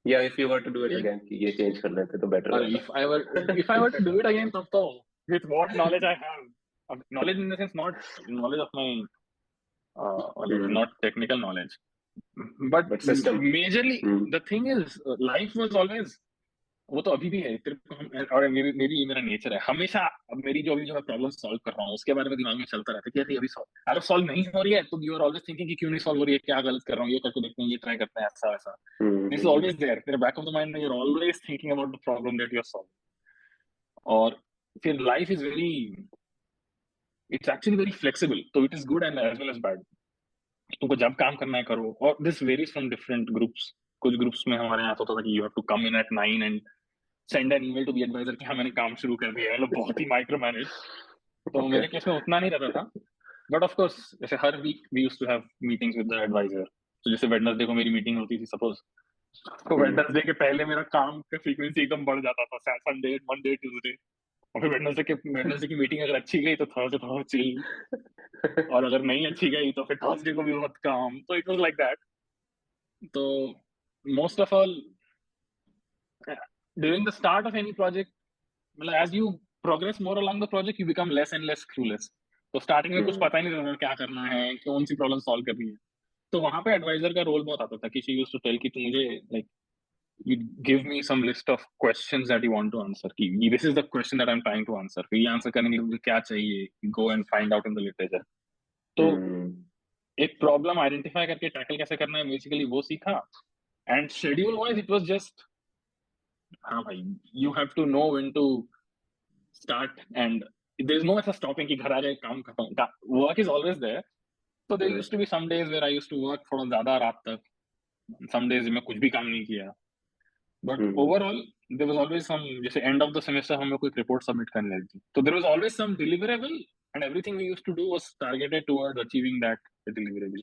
Yeah, if you were to do it again कि ये change कर लेते तो better रहता. If I were to do it again, तब तो with what knowledge I have, knowledge in the sense not knowledge of my not technical knowledge, but system. Majorly the thing is life was always, वो तो अभी भी है तेरे को, हम और मेरी मेरा नेचर है हमेशा, अब मेरी जो मैं प्रॉब्लम सॉल्व कर रहा हूँ उसके बारे में दिमाग में चलता रहता है कि अभी अगर सॉल्व नहीं हो रही है तो यू आर ऑलवेज थिंकिंग कि क्यों नहीं सॉल्व हो रही है, क्या गलत कर रहा हूँ, ये करके देखते हैं, ये ट्राई करते हैं, ऐसा वैसा. दिस इज ऑलवेज देयर, तेरे बैक ऑफ द माइंड में you are always thinking about the problem that you are solving. और फिर life is very, it's actually very flexible, तो it is good and as well as bad. तुमको जब काम करना है करो, और this varies from different groups. कुछ ग्रुप्स में हमारे यहाँ होता था कि you have to come in at 9 and send an email to the advisor कि हाँ मैंने काम शुरू कर दिया है, मतलब बहुत ही माइक्रो मैनेज. तो मेरे केस में उतना नहीं रहता था, बट ऑफ कोर्स जैसे हर week we used to have meetings with the advisor. तो जैसे वेडनेसडे को मेरी मीटिंग होती थी सपोज, तो वेडनेसडे के पहले मेरा काम का फ्रीक्वेंसी एकदम बढ़ जाता था, संडे, मंडे, ट्यूसडे. और फिर वेडनेसडे की मीटिंग अगर अच्छी गई तो थर्सडे थोड़ा चिल, और अगर नहीं अच्छी गई तो फिर थर्सडे को भी बहुत काम. तो इट वाज लाइक दैट. तो most of all during the start of any project, as you progress more along the project, you become less and less clueless. तो स्टार्टिंग में कुछ पता ही नहीं रहता क्या करना है, कौन सी प्रॉब्लम सॉल्व करनी है. तो वहां पे एडवाइजर का रोल बहुत आता था कि शी यूज्ड टू टेल कि तू मुझे like you give me some list of questions that you want to answer, कि this is the question that I'm trying to answer, फिर ये आंसर करने के लिए मुझे क्या चाहिए, go and find out in the literature. तो एक प्रॉब्लम आइडेंटिफाई करके टैकल कैसे करना है बेसिकली वो सीखा. And schedule wise it was just, हाँ भाई, you have to know when to start, and there's no ऐसा stopping कि घर आ जाए काम खत्म. Work is always there. So there used to be some days where I used to work थोड़ा ज्यादा रात तक, some days में कुछ भी काम नहीं किया. But overall there was always some, जैसे end of the semester हमें कोई report submit करनी रहती थी, तो there was always some deliverable, and everything we used to do was targeted towards achieving that deliverable.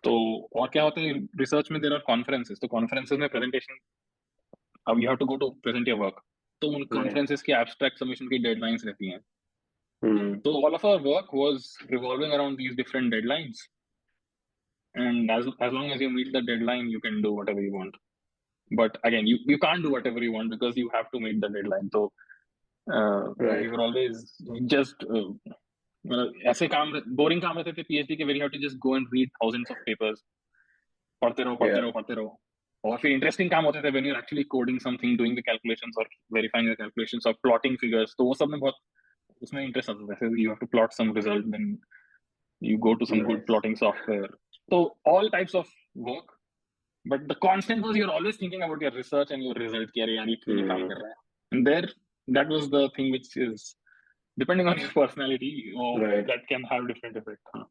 तो और क्या होता है रिसर्च में, there are conferences, तो conferences में presentation, अब you have to go to present your work. तो उन conferences की abstract submission की deadlines रहती हैं. So all of our work was revolving around these different deadlines, and as long as you meet the deadline, you can do whatever you want. But again, you can't do whatever you want because you have to meet the deadline. So we were always just मतलब ऐसे काम बोरिंग काम रहते थे पीएचडी के, very have to just go and read thousands of papers, पढ़ते रहो पढ़ते Yeah. रहो पढ़ते रहो। और फिर इंटरेस्टिंग काम होते थे when you are actually coding something, doing the calculations और वेरीफाइंग द कैलकुलेशंस और प्लॉटिंग फिगर्स, तो वो सब में बहुत उसमें इंटरेस्ट आता था। जैसे you have to plot some result, then you go to some good Nice. plotting software. So all types of work, but the constant was you're always thinking about your research and your result कि अरे यार ये क्यों नहीं काम कर रहा है, and there that was the thing which is depending on your personality or Right. that can have different effect. हाँ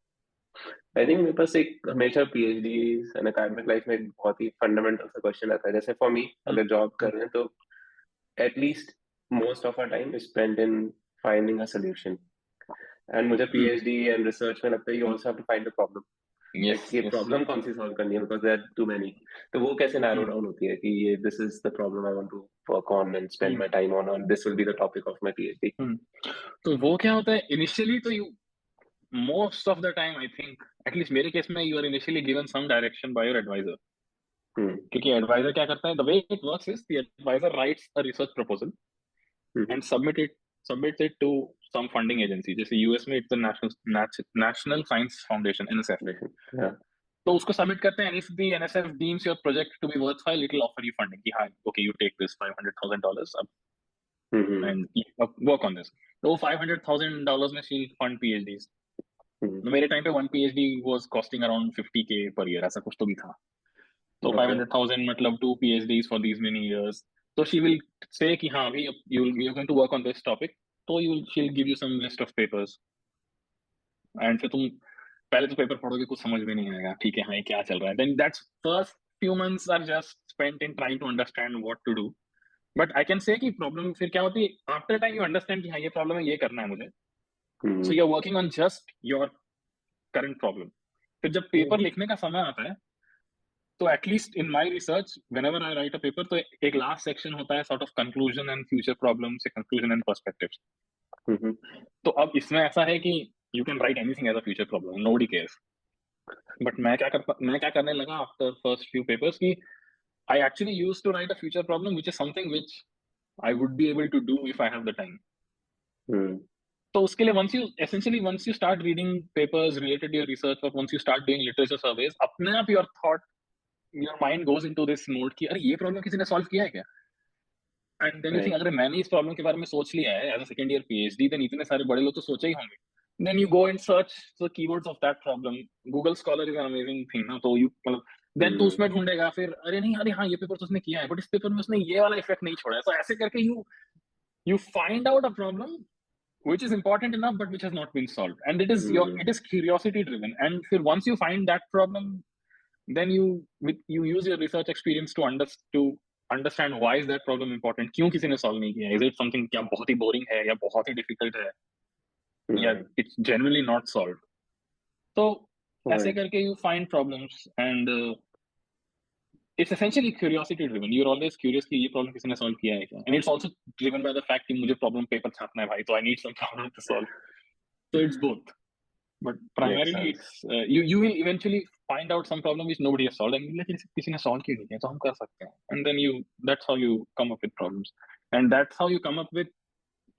आई थिंक मेरे पास एक हमेशा पीएचडी एंड एकेडमिक लाइफ में एक बहुत ही फंडामेंटल सा क्वेश्चन आता है। जैसे फॉर मी अगर जॉब कर रहे हैं तो at least most of our time is spent in finding a solution, and मुझे पीएचडी एंड रिसर्च में लगता है you also have to find the problem. yes ये yes प्रॉब्लम कौन सी सॉल्व करनी है, because there are too many. तो वो कैसे नैरो डाउन होती है कि ये this is the problem I want to work on and spend my time on, और this will be the topic of my PhD. तो वो क्या होता है इनिशियली, तो you most of the time I think at least मेरे केस में you are initially given some direction by your advisor, क्योंकि advisor क्या करता है, the way it works is the advisor writes a research proposal and submits it to some funding agency, जैसे यूएस में it's the national science foundation NSF। Yeah. तो उसको सबमिट करते हैं, and if the NSF deems your project to be worthwhile, it will offer you funding कि हाँ okay you take this $500,000 अब and work on this। तो $500,000 में she'll fund PhDs। मेरे टाइम पे 1 PhD was costing around 50K per year, ऐसा कुछ तो भी था। तो 500,000 मतलब 2 PhDs for these many years। तो she will say कि हाँ अभी you're going to work on this topic, तो she'll give you some list of papers, and फिर तुम पहले तो पेपर पढ़ोगे, कुछ समझ में नहीं आएगा, ठीक है हाँ ये क्या चल रहा है, then that's first few months are just spent in trying to understand what to do। but I can say कि प्रॉब्लम फिर क्या होती है, आफ्टर टाइम यू अंडरस्टैंड कि हाँ ये प्रॉब्लम है, ये करना है मुझे, so you're working on just your current problem। फिर जब पेपर लिखने का समय आता है, तो at least in my research whenever I write a paper, तो एक लास्ट सेक्शन होता है sort of conclusion and future problems, conclusion and perspectives. तो अब इसमें ऐसा है कि you can write anything as a future problem, nobody cares. But मैं क्या करने लगा आफ्टर फर्स्ट फ्यू पेपर्स की, I actually used to write a future problem which is something which I would be able to do if I have the time. तो उसके लिए once you start reading papers related to your research, or once you start doing literature surveys, अपने आप your mind goes into this mode कि अरे ये प्रॉब्लम किसी ने सॉल्व किया है क्या, एंड देन यू थिंक अगर मैंने इस प्रॉब्लम के बारे में सोच लिया है as a second year PhD, then इतने सारे बड़े लोग तो सोचे ही होंगे। Then you go and search the keywords of that problem. Google Scholar is an amazing thing ना, तो यू मतलब देन तू उसमें ढूंढेगा फिर, अरे नहीं अरे हाँ ये पेपर तो उसने किया है, बट इस पेपर में उसने ये वाला इफेक्ट नहीं छोड़ा है। तो ऐसे करके you find out a problem which is important enough but which has not been solved, and it is curiosity driven, and फिर once you find that problem, then you use your research experience to understand why is that problem important, क्यों किसी ने solve नहीं किया, is it something क्या बहुत ही boring है या बहुत ही difficult है या it's genuinely not solved। तो ऐसे करके you find problems, and it's essentially curiosity driven, you're always curious कि ये problem किसी ने solve किया है क्या, and it's also driven by the fact कि मुझे problem paper छापना है भाई, तो I need some problem to solve। So it's both, but primarily it's you will eventually find out some problem which nobody has solved, and लेकिन किसी ने solve क्यों नहीं किया, तो हम कर सकते हैं, and then that's how you come up with problems, and that's how you come up with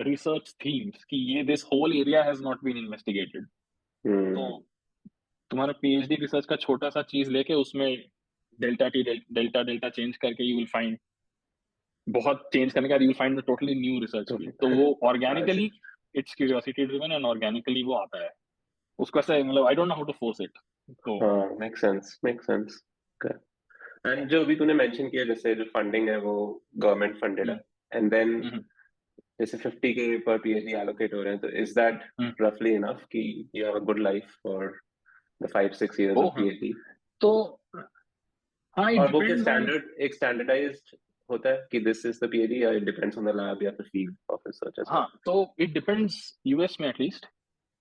research themes कि ये this whole area has not been investigated। तो तुम्हारा PhD रिसर्च का छोटा सा चीज लेके उसमें डेल्टा चेंज करके यू विल फाइंड, बहुत चेंज करने के बाद you will find the totally new research field. तो वो organically it's curiosity driven, and organically वो आता है, उसको ऐसे मतलब I don't know how to force it. तो मेक सेंस। एंड जो अभी तूने मेंशन किया, जैसे जो फंडिंग है वो गवर्नमेंट फंडेड है, एंड देन जैसे 50K पर पीएचडी एलोकेट हो रहे हैं, तो इज दैट रफली इनफ कि you have a good life for the 5-6 years of PhD? तो हाँ, और वो एक स्टैंडर्डाइज्ड होता है कि दिस इज द पीएचडी, या it depends on the lab या the field of research as well? हाँ, तो इट डिपेंड्स यूएस में एटलीस्ट।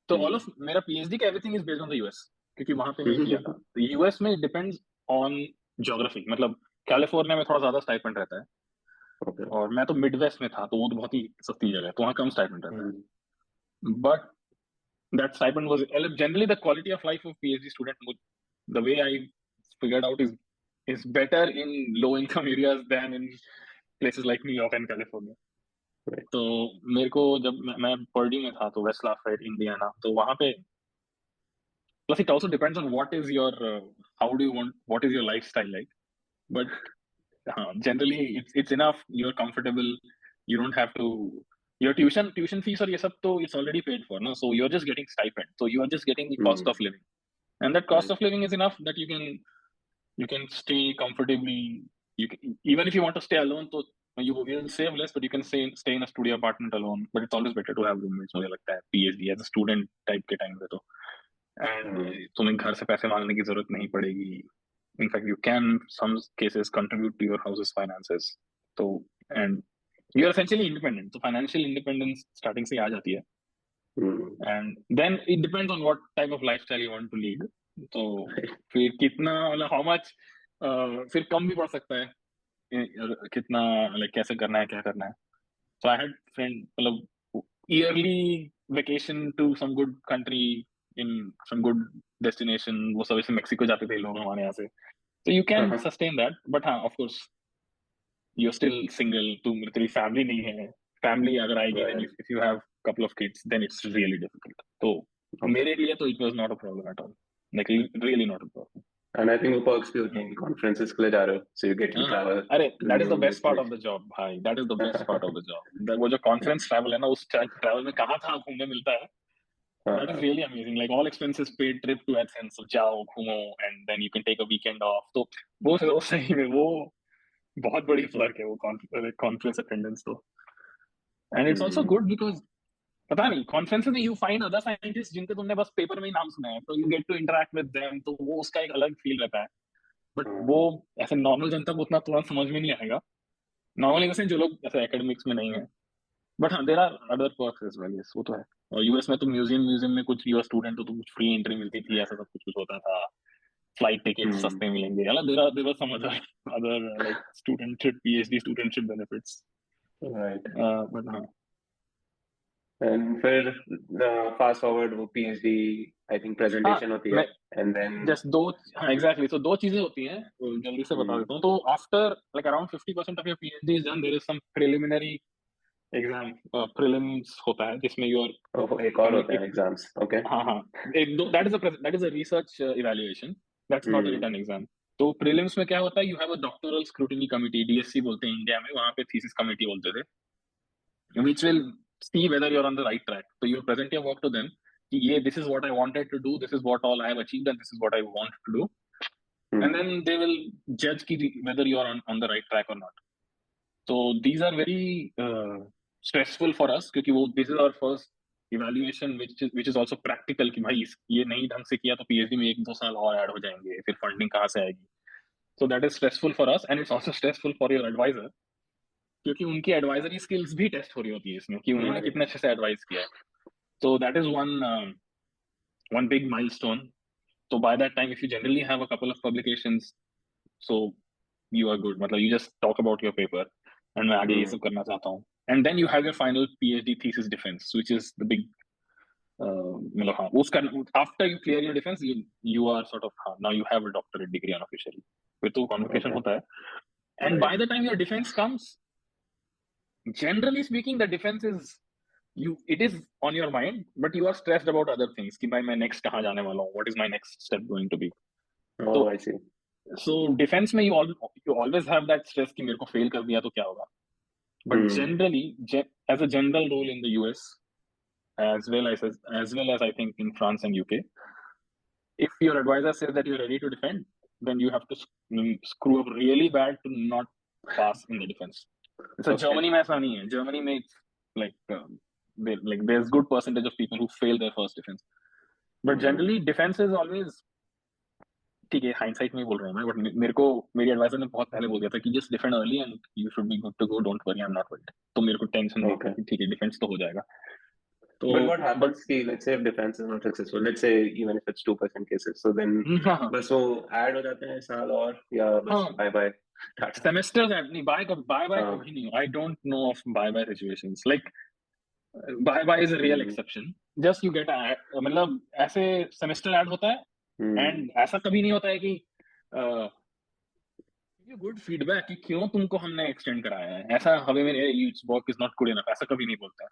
तो ऑल ऑफ मेरा पीएचडी का everything is based on the US, क्योंकि वहां पे मैं किया था। तो यूएस में डिपेंड्स ऑन ज्योग्राफी, मतलब कैलिफोर्निया में थोड़ा ज्यादा स्टाइपेंड रहता है, और मैं तो मिडवेस्ट में था, तो वो तो बहुत ही सस्ती जगह है, तो वहाँ कम स्टाइपेंड रहता है। But that stipend was generally the quality of life of PhD student, the way I figured out, is better in low income areas than in places like New York and California। Right. तो मेरे को जब मैं पर्ड्यू में था, तो वेस्ट लाफेट इंडियाना, तो वहां पे plus it also depends on what is your how do you want, what is your lifestyle like, but generally it's enough, you're comfortable, you don't have to, your tuition fees or ये सब तो it's already paid for, no, so you're just getting stipend, so you are just getting the cost of living, and that cost Right. of living is enough that you can stay comfortably. Even if you want to stay alone, so you will save less, but you can stay in a studio apartment alone, but it's always better to have roommates, मुझे लगता है PhD as a student type के time पे तो, and तुम्हें घर से पैसे मांगने की जरूरत नहीं पड़ेगी. In fact, you can some cases contribute to your house's finances, so and you are essentially independent, so financial independence starting से आ जाती है. And then it depends on what type of lifestyle you want to lead. तो फिर कितना मतलब how much फिर कम भी पड़ सकता है, कितना like कैसे करना है, क्या करना है. So I had friend मतलब yearly vacation to some good country in some good destination, वो सब ऐसे मेक्सिको जाते थे लोग हमारे यहाँ से. So you can sustain that, but हाँ, of course you're still single, तेरी family नहीं है, family अगर आएगी, then if you have couple of kids, then it's really difficult. तो मेरे लिए तो it was not a problem at all, like really not a problem. And I think वो perks भी होती हैं, conferences के लिए जा रहे हो, so you get to travel. अरे that is the best part of the job भाई, that is the best part of the job. वो जो conference travel है ना, उस travel में कहाँ कहाँ घूमने मिलता है, that is really amazing. Like all expenses paid, trip to Athens, so जाओ घूमो, and then you can take a weekend off. तो वो सही में वो बहुत बड़ी फर्क है वो conference attendance तो. And it's also good because पता नहीं conferences में you find other scientists जिनके तुमने बस पेपर में ही नाम सुना है, तो you get to interact with them, तो वो उसका एक अलग फील रहता है. बट वो ऐसे नॉर्मल जनता को उतना तुरंत समझ में नहीं आएगा, नॉर्मली वैसे जो लोग ऐसे एकेडमिक्स में नहीं है. बट हाँ, there are other perks as well, yes वो तो है. और यूएस में तो म्यूजियम में कुछ यूएस स्टूडेंट हो तो कुछ फ्री एंट्री मिलती थी, ऐसा सब कुछ कुछ होता था, फ्लाइट टिकट सस्ते मिलेंगे, मतलब there are some other like studentship, PhD studentship benefits. Right. But हाँ, And फिर fast forward वो PhD I think presentation होती है, and then जस्ट दो, हाँ एग्जैक्टली, तो दो चीजें होती हैं, तो जल्दी से बता देता हूँ. तो after like around 50% of your PhD is done, there is some preliminary exam, prelims होता है जिसमें योर एक और होता है एग्जाम्स. ओके. हाँ हाँ, एक दो, that is a research evaluation, that's not a written exam. तो प्रीलिम्स में क्या होता है, you have a doctoral scrutiny committee, DSC बोलते हैं इंडिया में, वहां पे थीसिस कमिटी बोलते थे, which will see whether you're on the right track. So you present your work to them कि ये this is what I wanted to do, this is what all I have achieved, and this is what I want to do, and then they will judge कि whether you are on the right track or not. So these are very stressful for us क्योंकि वो this is our first evaluation which is also practical कि भाई ये नहीं ढंग से किया तो पीएचडी में 1-2 साल और ऐड हो जाएंगे, फिर फंडिंग कहाँ से आएगी. So that is stressful for us, and it's also stressful for your advisor क्योंकि उनकी एडवाइजरी स्किल्स भी टेस्ट हो रही होती है इसमें कि उन्होंने कितने अच्छे से एडवाइस किया है. So that is one big milestone. So by that time, if you generally have a couple of publications, so you are good. मतलब you just talk about your paper, and मैं आगे ये सब करना चाहता हूँ. And then you have your final PhD thesis defense, which is the big. मतलब हाँ, उसका after you clear your defense, you are sort of now you have a doctorate degree unofficially. फिर तो convocation होता है, and by the time your defense comes, generally speaking, the defense is it is on your mind, but you are stressed about other things कि भाई मैं next कहाँ जाने वाला हूँ, what is my next step going to be. Oh, I see. So defense में you always have that stress कि मेरे को fail कर दिया तो क्या होगा. But generally, as a general rule in the US, as well as I think in France and UK, if your advisor says that you're ready to defend, then you have to screw up really bad to not pass in the defense. So Germany में ऐसा नहीं है. Germany में it's like there's good percentage of people who fail their first defense, but generally defense is always ठीक है. हाइंडसाइट में बोल रहा हूँ मैं, बट मेरी एडवाइजर ने बहुत पहले बोल दिया था कि just defend early and you should be good to go, don't worry, I am not worried. तो मेरे को टेंशन नहीं थी, ठीक है डिफेंस तो हो जाएगा. तो But what happens कि let's say if defense is not successful, let's say even if it's 2% cases, so then बस वो ऐड हो जाते हैं साल और या बस बाय बाय सेमेस्टर्स नहीं, बाय बाय कभी नहीं. I don't know of bye bye situations. Like bye bye is a real exception. Just you get, मतलब ऐसे सेमेस्टर ऐड होता है, एंड ऐसा कभी नहीं होता है कि ये गुड फीडबैक कि क्यों तुमको हमने एक्सटेंड कराया है, ऐसा हमें में it's work is not good enough ऐसा कभी नहीं बोलता है,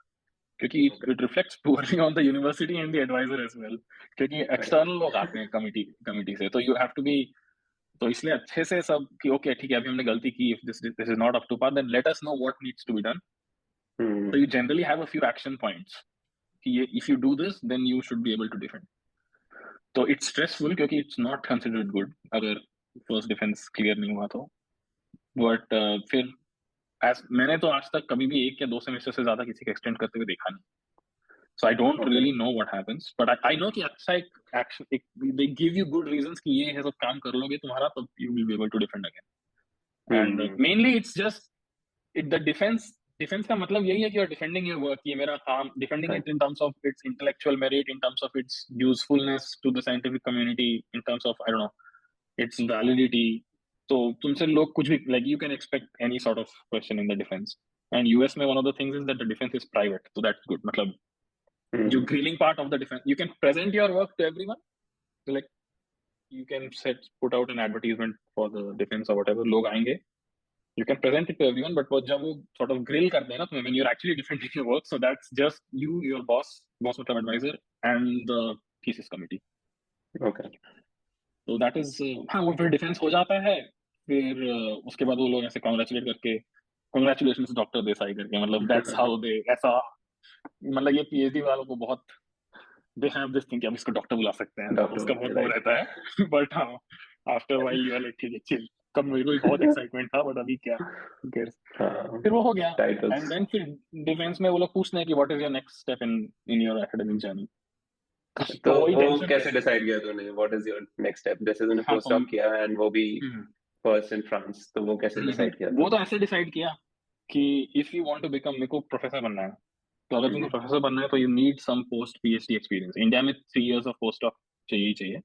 क्योंकि it reflects poorly on the university and the advisor as well, क्योंकि एक्सटर्नल लोग आते हैं कमिटी से, तो यू हैव टू बी, तो इसलिए अच्छे से सब कि ओके ठीक है अभी हमने गलती की, if this is not up to par then let us know what needs to be done, so you generally have a few action points कि ये if you do this then you should be able to defend. तो it's stressful क्योंकि it's not considered good अगर first defense clear नहीं हुआ तो, but फिर मैंने तो आज तक कभी भी 1 या 2 सेमेस्टर से ज्यादा किसी को एक्सटेंड करते हुए देखा नहीं, so I don't really know what happens, but I know कि अच्छा एक action they give you good reasons कि ये है सब काम कर लोगे तुम्हारा तब you will be able to defend again, and mainly it's just the defense का मतलब यही है कि you're defending your work, ये मेरा काम, defending it in terms of its intellectual merit, in terms of its usefulness to the scientific community, in terms of I don't know its validity. तो तुमसे लोग कुछ भी, like you can expect any sort of question in the defense, and US में one of the things is that the defense is private, so that's good. मतलब जो grilling part of the defense, you can present your work to everyone, so like you can put out an advertisement for the defense or whatever, लोग आएंगे, you can present it to everyone, but जब वो sort of grill करते हैं ना तुम्हें when you're actually defending your work, so that's just you, your boss मतलब advisor and the thesis committee. Okay. So that is हाँ वो फिर defense हो जाता है, फिर उसके बाद वो लोग ऐसे congratulate करके congratulations डॉक्टर देसाई करके, मतलब that's how they ऐसा, मतलब ये PhD वालों को बहुत they have this thing कि अब इसको डॉक्टर बुला सकते हैं, उसका बहुत वो रहता है, but हाँ after a while you are like ठीक है chill, कब मेरे को भी बहुत एक्साइटमेंट था बट अभी क्या, फिर वो हो गया, एंड देन फिर डिफेंस में वो लोग पूछते हैं कि what is your next step in your academic journey, तो वो कैसे डिसाइड किया तूने, what is your next step, जैसे तूने पोस्ट डॉक किया एंड वो भी फर्स्ट इन फ्रांस, तो वो कैसे डिसाइड किया? वो तो ऐसे डिसाइड किया कि if you want to become, मेरे को प्रोफेसर बनना है, तो अगर तुमको प्रोफेसर बनना है तो you need some post PhD experience, India में 3 इयर्स ऑफ पोस्ट डॉक चाहिए।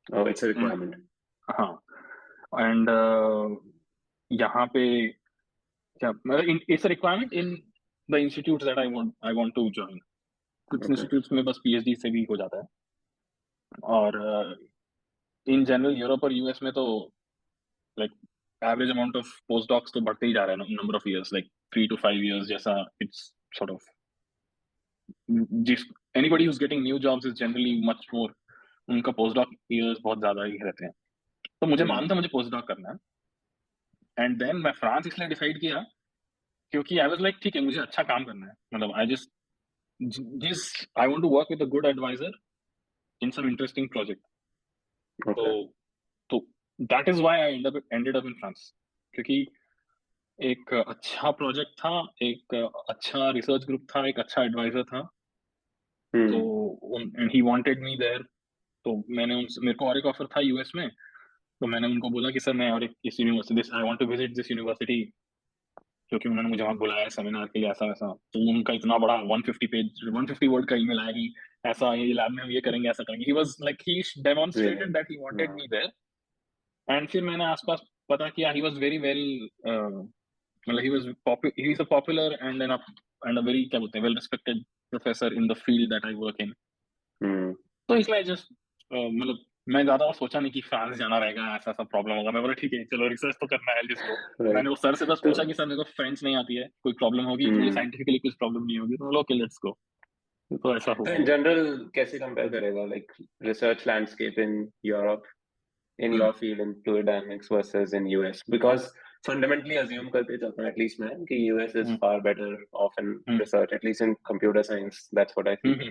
Oh it's a requirement. हाँ, एंड यहाँ पे क्या मतलब it's a requirement in the institutes that I want to join, कुछ इंस्टीट्यूट्स में बस पीएचडी से भी हो जाता है, और इन जनरल यूरोप और यूएस में तो like average amount of post docs तो बढ़ते ही जा रहे हैं, number of years like 3 to 5 years जैसा, इट्स सॉर्ट ऑफ जिस anybody who is getting new jobs is generally much more, उनका पोस्ट डॉक इयर्स बहुत ज्यादा ही रहते हैं, तो मुझे मानता मुझे पोस्ट डॉक करना है, एंड देन मैं फ्रांस इसलिए डिसाइड किया क्योंकि आई वाज लाइक ठीक है मुझे अच्छा काम करना है, मतलब I just I want to work with a good advisor in some interesting project, तो that is why I ended up in France, क्योंकि एक अच्छा प्रोजेक्ट था, एक अच्छा रिसर्च ग्रुप था, एक अच्छा एडवाइजर था, तो and he wanted me there, तो मैंने उनसे, मेरे को और एक ऑफर था यूएस में, तो मैंने उनको बोला कि सर मैं और एक इस university, this I want to visit this university, क्योंकि उन्होंने मुझे वहाँ बुलाया सेमिनार के लिए ऐसा वैसा, तो उनका इतना बड़ा 150 वर्ड का ईमेल आया कि ऐसा ये लैब में हम ये करेंगे ऐसा करेंगे, he was like he demonstrated that he wanted me there, and फिर मैंने आसपास पता किया, ही वाज वेरी वेल, मतलब he is a popular and a very क्या बोलते हैं well respected professor in the field that I work in, तो इसलिए जस्ट मतलब मैं ज्यादा और सोचा नहीं कि फ्रांस जाना रहेगा, ऐसा सब प्रॉब्लम होगा, मैं बोला ठीक है चलो रिसर्च तो करना है जिसको, मैंने वो सर से बस पूछा कि सर मेरे को फ्रेंच नहीं आती है, कोई प्रॉब्लम होगी, मुझे साइंटिफिकली कुछ प्रॉब्लम नहीं होगी, तो बोला ओके लेट्स गो, तो ऐसा हुआ। इन जनरल कैसे कंपेयर करेगा like research landscape in Europe in your field in fluid dynamics versus in US, because fundamentally assume करते जाता हूँ at least मैं कि US is far better off in research, at least in computer science, that's what I feel.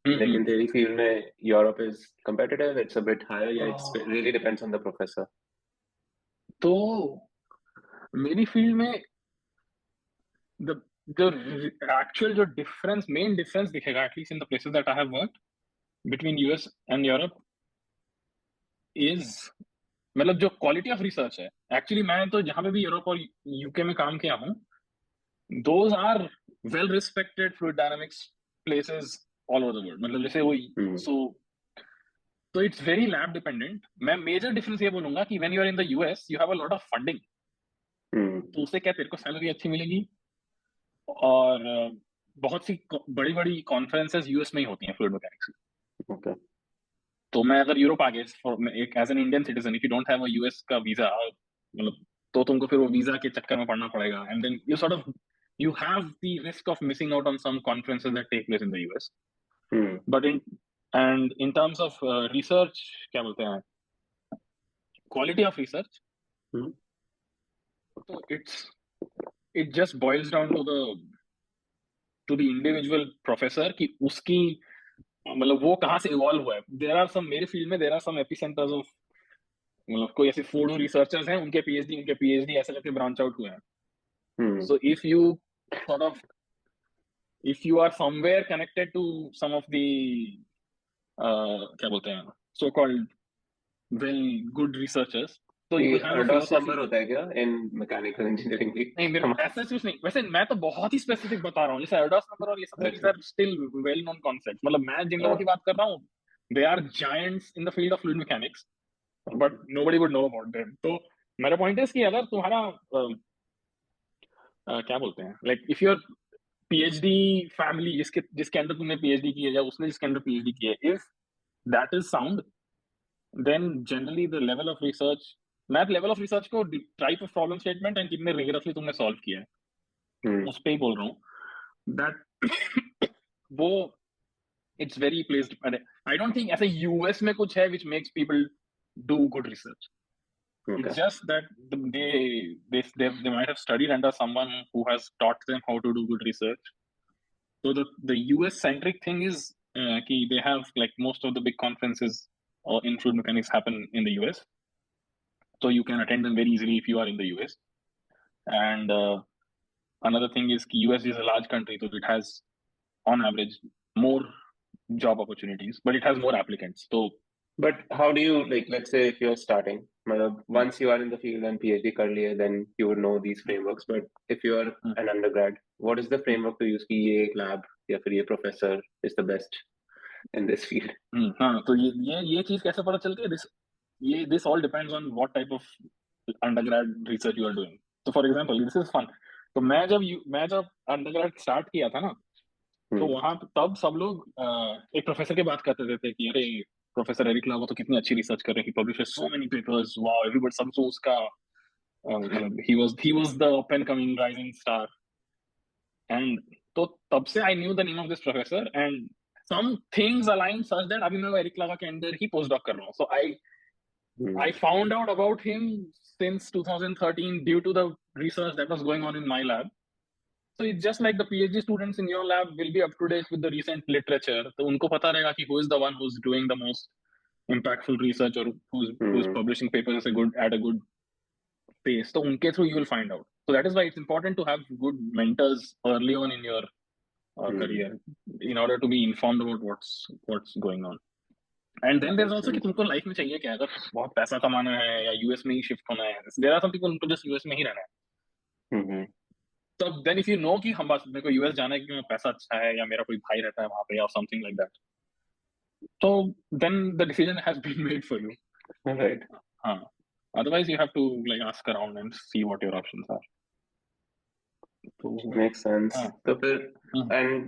लेकिन तेरी field में Europe is competitive, it's a bit higher, yeah, it really depends on the professor. तो मेरी फील्ड में the actual जो main difference दिखेगा at least in the places that I have worked between US and Europe is मतलब जो क्वालिटी ऑफ रिसर्च है, एक्चुअली मैं तो जहां पे भी यूरोप और यूके में काम किया हूँ, those are well respected fluid dynamics places all over the world, मतलब जैसे वो तो इट्स वेरी लैब डिपेंडेंट। मैं मेजर डिफरेंस ये बोलूंगा कि when you are in the US you have a lot of funding, तो उससे क्या तेरे को सैलरी अच्छी मिलेगी, और बहुत सी बड़ी बड़ी कॉन्फ्रेंसेस यूएस में ही होती हैं फ्लूइड मैकेनिक्स की। तो मैं अगर यूरोप आ गया एक as an Indian citizen, if you don't have a US का वीजा, मतलब तो तुमको फिर वो वीजा के चक्कर में पड़ना पड़ेगा, and then you have the risk of missing out on some conferences that take place in the US. But in terms of research, क्या बोलते हैं, quality of research, so it just boils down to the individual professor कि उसकी मतलब वो कहाँ से इवॉल्व हुआ है. There are some, मेरे फील्ड में there are some epicenters of, मतलब कोई ऐसे फूड रिसर्चर्स हैं, उनके पीएचडी ऐसे करके ब्रांच आउट हुए हैं. So if you are somewhere connected to some of the क्या बोलते हैं, so called well good researchers, तो you will have a philosophy. Number होता है क्या इन मैकेनिकल इंजीनियरिंग की? नहीं, मेरे ऐसा कुछ नहीं. वैसे मैं तो बहुत ही स्पेसिफिक बता रहा हूँ, जैसे एरडॉस नंबर और ये सब these are still well known concepts. मतलब मैं जिन लोगों की बात कर रहा हूँ, they are giants in the field of fluid mechanics, but nobody would know about them. तो मेरा पॉइंट है कि अगर तुम्हारा क्या बोलते हैं, like if your PhD family जिसके अंदर तुमने पीएचडी की है या उसने जिसके अंदर पीएचडी की है, if that is sound, then generally the level of research, मैं लेवल ऑफ रिसर्च को type of problem statement and कितने रिगरसली तुमने सॉल्व किया है उस पे ही बोल रहा हूँ, दैट वो it's very placed. I don't think ऐसे यूएस में कुछ है which makes people do good research. It's just that they might have studied under someone who has taught them how to do good research. So the US centric thing is they have like most of the big conferences in fluid mechanics happen in the US. So you can attend them very easily if you are in the US. And another thing is US is a large country, so it has on average more job opportunities, but it has more applicants. So but how do you, like, let's say if you're starting, once you are in the field and PhD कर लिए, then you would know these frameworks. But if you are an undergrad, what is the framework to use कि ये एक lab या फिर ये professor is the best in this field? हाँ, तो ये चीज कैसे पता चलती है? This all depends on what type of undergrad research you are doing. So for example, this is fun. तो मैं जब undergrad start किया था ना, तो वहां तब सब लोग एक प्रोफेसर की बात करते थे कि अरे प्रोफेसर एरिक लावा तो कितनी अच्छी रिसर्च कर रहे हैं, he publishes so many papers, wow, everybody सबको उसका he was the up and coming rising star. And तो तब से I knew the name of this professor and some things aligned such that अभी मैं एरिक लावा के अंदर ही पोस्ट डॉक कर रहा हूँ. So I found out about him since 2013 due to the research that was going on in my lab. So it's just like the PhD students in your lab will be up to date with the recent literature. तो उनको पता रहेगा कि who is the one who's doing the most impactful research or who's publishing papers at a good pace. So उनके through you will find out. So that is why it's important to have good mentors early on in your career in order to be informed about what's going on. And then there's also कि तुमको लाइफ में चाहिए क्या, अगर बहुत पैसा कमाना है या यूएस में ही शिफ्ट होना है. There are some people उनको just यूएस में ही रहना है. So then if you know कि हम बस मेरे को यूएस जाना है क्योंकि पैसा अच्छा है या मेरा कोई भाई रहता है वहां पे या something like that, so then the decision has been made for you. Right. Otherwise you have to like ask around and see what your options are. So, makes sense. तो फिर and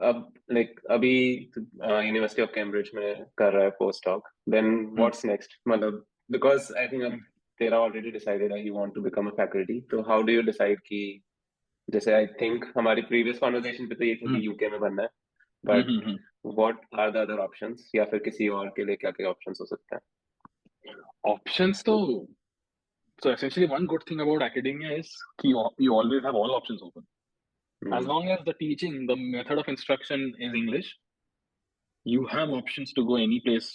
अब like अभी यूनिवर्सिटी ऑफ कैम्ब्रिज में कर रहा है postdoc, then what's next? मतलब because I think तेरा already decided that you want to become a faculty, so how do you decide कि जैसे I think हमारी previous conversation पे तो ये था कि UK में बनना है, but what are the other options, या फिर किसी और के लिए क्या क्या options हो सकते हैं? Options तो so essentially one good thing about academia is you always have all options open. As long as the teaching, the method of instruction is English, you have options to go any place.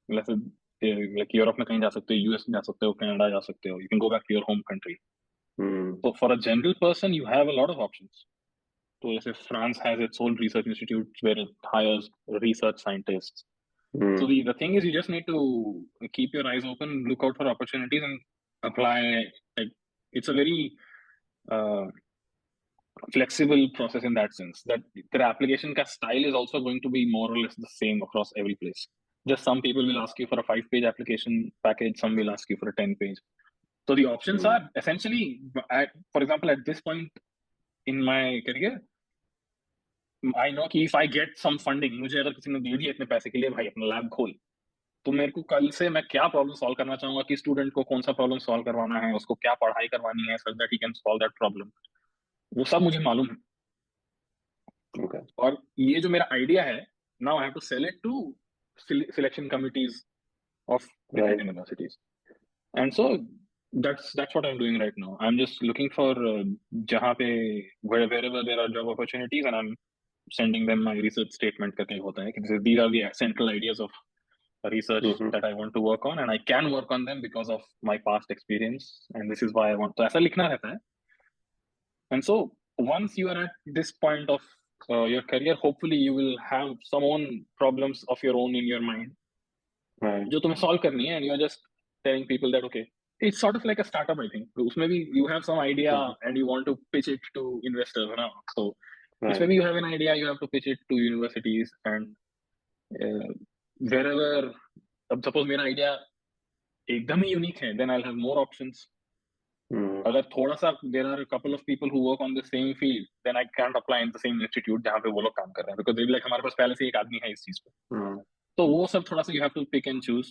Like Europe में कहीं जा सकते हो, US में जा सकते हो, Canada जा सकते हो. You can go back to your home country. So for a general person, you have a lot of options. So let's say France has its own research institute where it hires research scientists. So the thing is, you just need to keep your eyes open, look out for opportunities, and apply. Like it's a very flexible process in that sense. That their application ka style is also going to be more or less the same across every place. Just some people will ask you for a 5-page application package, some will ask you for a 10-page. So the options are essentially, for example, at this point in my career, I know कि if I get some funding, मुझे अगर किसी ने दे दिया इतने पैसे के लिए, भाई अपना लैब खोल, तो मेरे को कल से मैं क्या प्रॉब्लम सॉल्व करना चाहूंगा कि स्टूडेंट को कौन सा प्रॉब्लम सॉल्व करवाना है, उसको क्या पढ़ाई करवानी है, so that he can solve that problem, वो सब मुझे मालूम है। Okay. और ये जो मेरा आइडिया है, now I have to sell it to selection committees of Right. Different universities, and so that's what I'm doing right now. I'm just looking for जहाँ पे wherever there are job opportunities, and I'm sending them my research statement करके होता है कि these are the central ideas of research Mm-hmm. that I want to work on, and I can work on them because of my past experience, and this is why I want, तो ऐसा लिखना रहता है। And so once you are at this point of your career, hopefully you will have some own problems of your own in your mind Right. जो तुम्हें solve करनी है, and you are just telling people that okay, it's sort of like a startup, I think. तो उसमें भी you have some idea and you want to pitch it to investors ना, so इसमें Right. भी you have an idea, you have to pitch it to universities, and wherever, अब suppose मेरा idea एकदम ही यूनिक है, then I'll have more options. Mm. अगर थोड़ा सा there are a couple of people who work on the same field, then I can't apply in the same institute जहाँ पे वो लोग काम कर रहे हैं, because they'll be like हमारे पास पहले से एक आदमी है इस चीज पे। Mm. तो वो सब थोड़ा सा you have to pick and choose,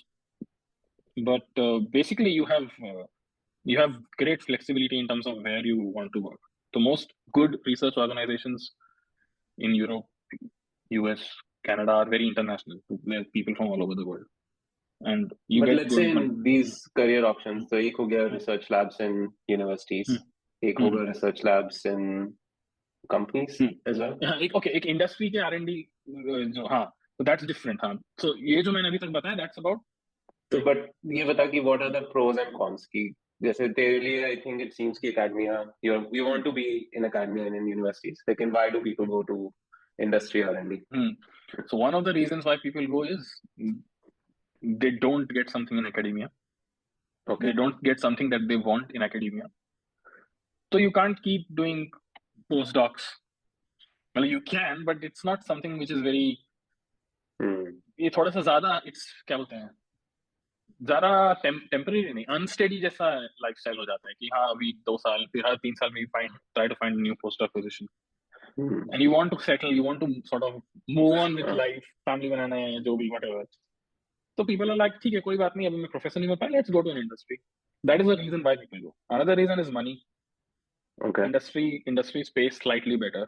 but basically you have great flexibility in terms of where you want to work. So most good research organizations in Europe, US, Canada are very international. There are people from all over the world, and you But get let's say good in these career options, तो एक हो गया research labs in universities, एक होगा research labs in companies as well. हाँ, एक इंडस्ट्री के R&D जो, हाँ, so that's different, हाँ। So ये जो मैंने अभी तक बताया, that's about, तो but ये बता कि what are the pros and cons की, जैसे तेरे लिए I think it seems कि academia, you want to be in academia and in universities, लेकिन why do people go to industry R&D? So one of the reasons why people go is they don't get something in academia. Okay. They don't get something that they want in academia. So you can't keep doing postdocs. Well, you can, but it's not something which is very, ये थोड़ा सा ज्यादा, it's क्या बोलते हैं, ज्यादा टेम्पररी नहीं, अनस्टेडी जैसा लाइफस्टाइल हो जाता है कि हाँ अभी 2 साल, फिर हर 3 साल में try to find new post doc position, and you want to settle, you want to sort of move on with life, family बनाना है, जो भी व्हाटएवर। तो पीपल आर लाइक ठीक है, कोई बात नहीं, अभी मैं प्रोफेसर नहीं हो पाया, let's go to an industry. That is the reason why people go. Another reason is money. Okay. Industry pays slightly better.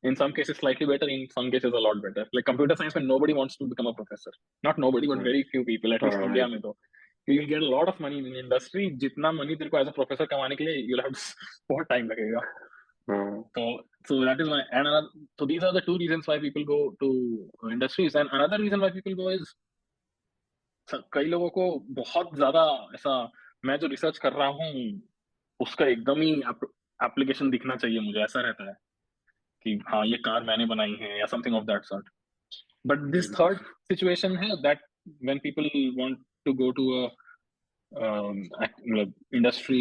In some cases slightly better, in some cases a lot better. Like computer science, when nobody wants to become a professor, not nobody but very few people, at least India में तो you'll get a lot of money in industry. जितना money तेरे को as a professor कमाने के लिए you'll have to बहुत time लगेगा। So that is why, and so these are the two reasons why people go to industries, and another reason why people go is कई लोगों को बहुत ज्यादा ऐसा, मैं जो रिसर्च कर रहा हूँ उसका एकदम ही एप्लीकेशन दिखना चाहिए मुझे, ऐसा रहता है कि हाँ ये कार मैंने बनाई है या something of that sort. But this third situation है that when people want to go to मतलब industry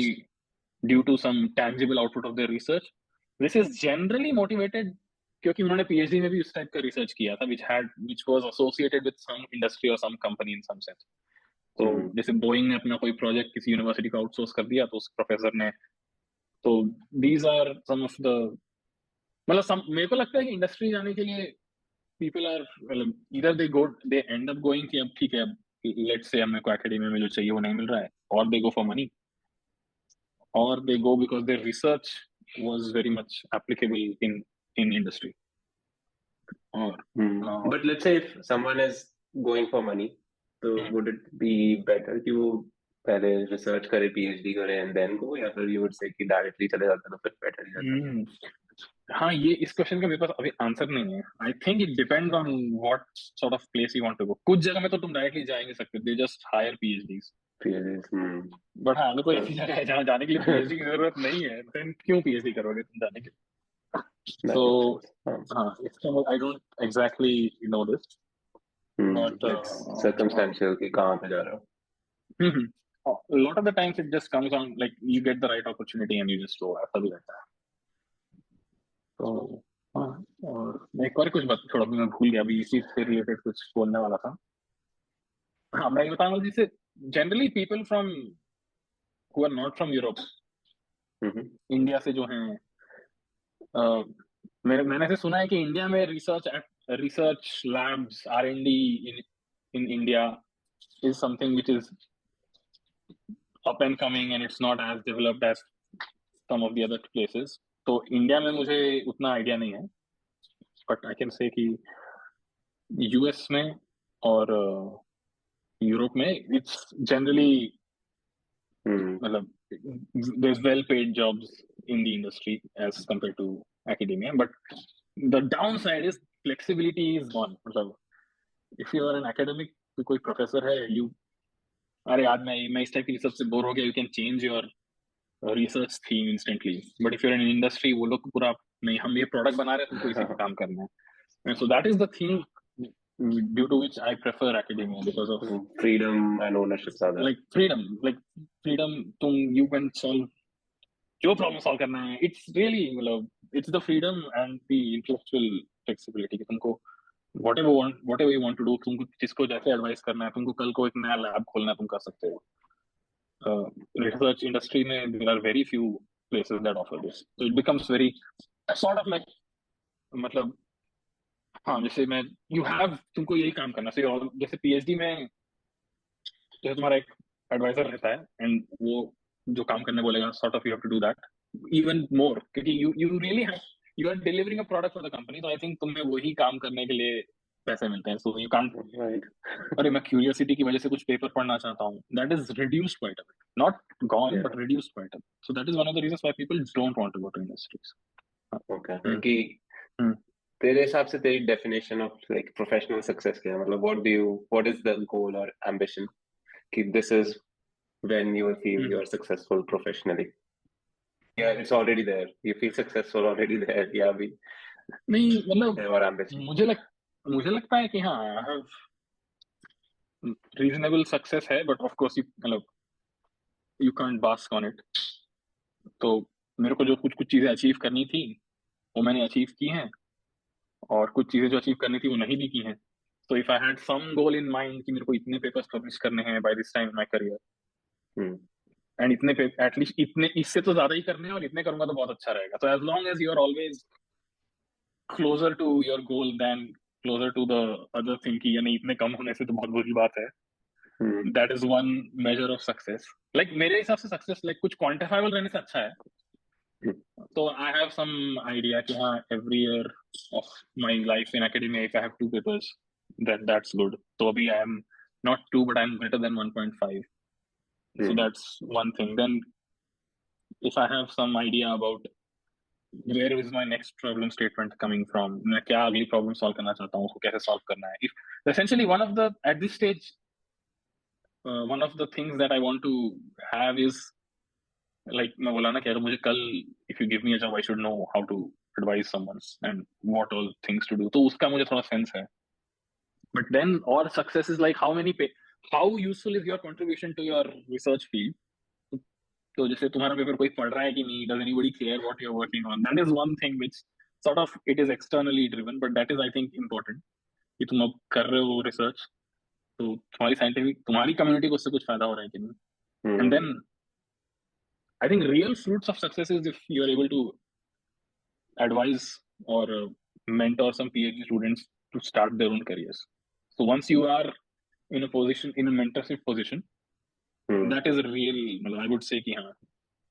due to some tangible output of their research, this is generally motivated क्योंकि उन्होंने पीएचडी में भी उस टाइप का रिसर्च किया था which was associated with some industry or some company in some sense। तो जैसे बोइंग ने अपना कोई प्रोजेक्ट किसी यूनिवर्सिटी को आउटसोर्स कर दिया तो उस प्रोफेसर ने, तो these are some of the, मतलब मेरे को लगता है कि इंडस्ट्री जाने के लिए पीपल आर, मतलब इधर दे एंड अप गोइंग कि अब ठीक है, अब लेट्स से मेरे को एकेडमिया में जो चाहिए वो नहीं मिल रहा है, और दे गो फॉर मनी, और they go because their research was very much applicable in industry. और but let's say if someone is going for money, तो would it be better कि वो पहले रिसर्च करे, पीएचडी करे एंड देन गो, या फिर यू वुड से कि डायरेक्टली चले जाते तो फिर बेटर ही रहता? हाँ, ये इस क्वेश्चन का मेरे पास अभी आंसर नहीं है। I think it depends on what sort of place you want to go. कुछ जगह में तो तुम डायरेक्टली जा ही नहीं सकते, they just hire PhDs. But हाँ, अगर कोई ऐसी जगह है जहाँ जाने के लिए पीएचडी की जरूरत नहीं है, देन क्यों पीएचडी करोगे तुम जाने के लिए? सो हाँ, इसका I don't exactly know this, but circumstantial कि कहाँ पे जा रहे हो। a lot of the times it just comes on like you get the right opportunity and you just go, ऐसा भी रहता है। तो हाँ, और मैं एक और कुछ बात थोड़ा भी मैं भूल गया, अभी इसी से रिलेटेड कुछ बोलने वाला था। हाँ, मैं ये बताऊंगा, जैसे generally people from who are not from Europe, India से जो हैं, मैंने ऐसे सुना है कि इंडिया में research labs, R&D in India is something which is up and coming and it's not as developed as some of the other places. तो इंडिया में मुझे उतना आइडिया नहीं है, बट आई कैन से कि यूएस में और यूरोप में इट्स जनरली मतलब there's well paid jobs in the industry as compared to academia, but the downside is flexibility is gone. मतलब if you are an academic, तो कोई प्रोफेसर है, you अरे यार मैं इस टाइप की रिसर्च से बोर हो गया, you can change your research theme instantly. But if you're in an industry, वो लोग पूरा नहीं, हम ये प्रोडक्ट बना रहे हैं, तुमको इसी पे काम करना है. And so that is the thing due to which I prefer academia, because of freedom and ownership. Like freedom, you can solve जो problem solve करना है. It's really मतलब it's the freedom and the intellectual flexibility कि तुमको whatever you want to do, तुमको जिसको जैसे advice करना है, तुमको कल को एक नया lab खोलना है, तुम कर सकते हो. Research industry में there are very few places that offer this, so it becomes very sort of like मतलब हाँ जैसे मैं you have तुमको यही काम करना है. So जैसे PhD में जैसे तुम्हारा एक advisor रहता है and वो जो काम करने बोलेगा, sort of you have to do that even more क्योंकि you really have, you are delivering a product for the company, so I think तुम्हें वही काम करने के लिए पैसे मिलते हैं. So you can't अरे मैं curiosity की वजह से कुछ पेपर पढ़ना चाहता हूँ, that is reduced quite a bit, not gone but reduced quite a bit. So that is one of the reasons why people don't want to go to industries. Okay. कि तेरे हिसाब से तेरी definition of like professional success क्या है? मतलब what is the goal or ambition कि this is when you feel you are successful professionally? Yeah, it's already there. You feel successful already there. Yeah, भी नहीं मतलब और ambition. मुझे लगता है कि हाँ I have reasonable success है, but of course you can't bask on it. तो मेरे को जो कुछ चीजें अचीव करनी थी वो मैंने अचीव की हैं, और कुछ चीजें जो अचीव करनी थी वो नहीं भी की हैं. So if I had some goal in mind कि मेरे को इतने पेपर्स पब्लिश करने हैं by this time in my career, and इतने एटलीस्ट इतने, इससे तो ज्यादा ही करने हैं और इतने करूंगा तो बहुत अच्छा रहेगा. So as long as you are always closer to your goal than closer to the other thing कि यानी इतने कम होने से तो बहुत बुरी बात है, that is one measure of success. Like मेरे हिसाब से success like कुछ quantifiable रहने से अच्छा है. So I have some idea कि हाँ every year of my life in academia if I have 2 papers then that's good. So अभी I am not 2 but I am greater than 1.5. So that's one thing. Then if I have some idea about where is my next problem statement coming from, मैं क्या अगली problem solve करना चाहता हूँ, उसको कैसे solve करना है. If essentially one of the at this stage one of the things that I want to have is like मैं बोला ना कि अगर मुझे कल if you give me a job I should know how to advise someone and what all things to do, तो उसका मुझे थोड़ा sense है. But then और success is like how useful is your contribution to your research field. तो जैसे तुम्हारा पेपर कोई पढ़ रहा है कि नहीं, does anybody care what you're working on, that is one thing which sort of it is externally driven, but that is I think important कि तुम अब कर रहे हो research, तो तुम्हारी scientific तुम्हारी community को उससे कुछ फायदा हो रहा है कि नहीं. And then I think real fruits of success is if you are able to advise or mentor some PhD students to start their own careers. So once you are in a position, in a mentorship position, that is a real, I would say कि हाँ,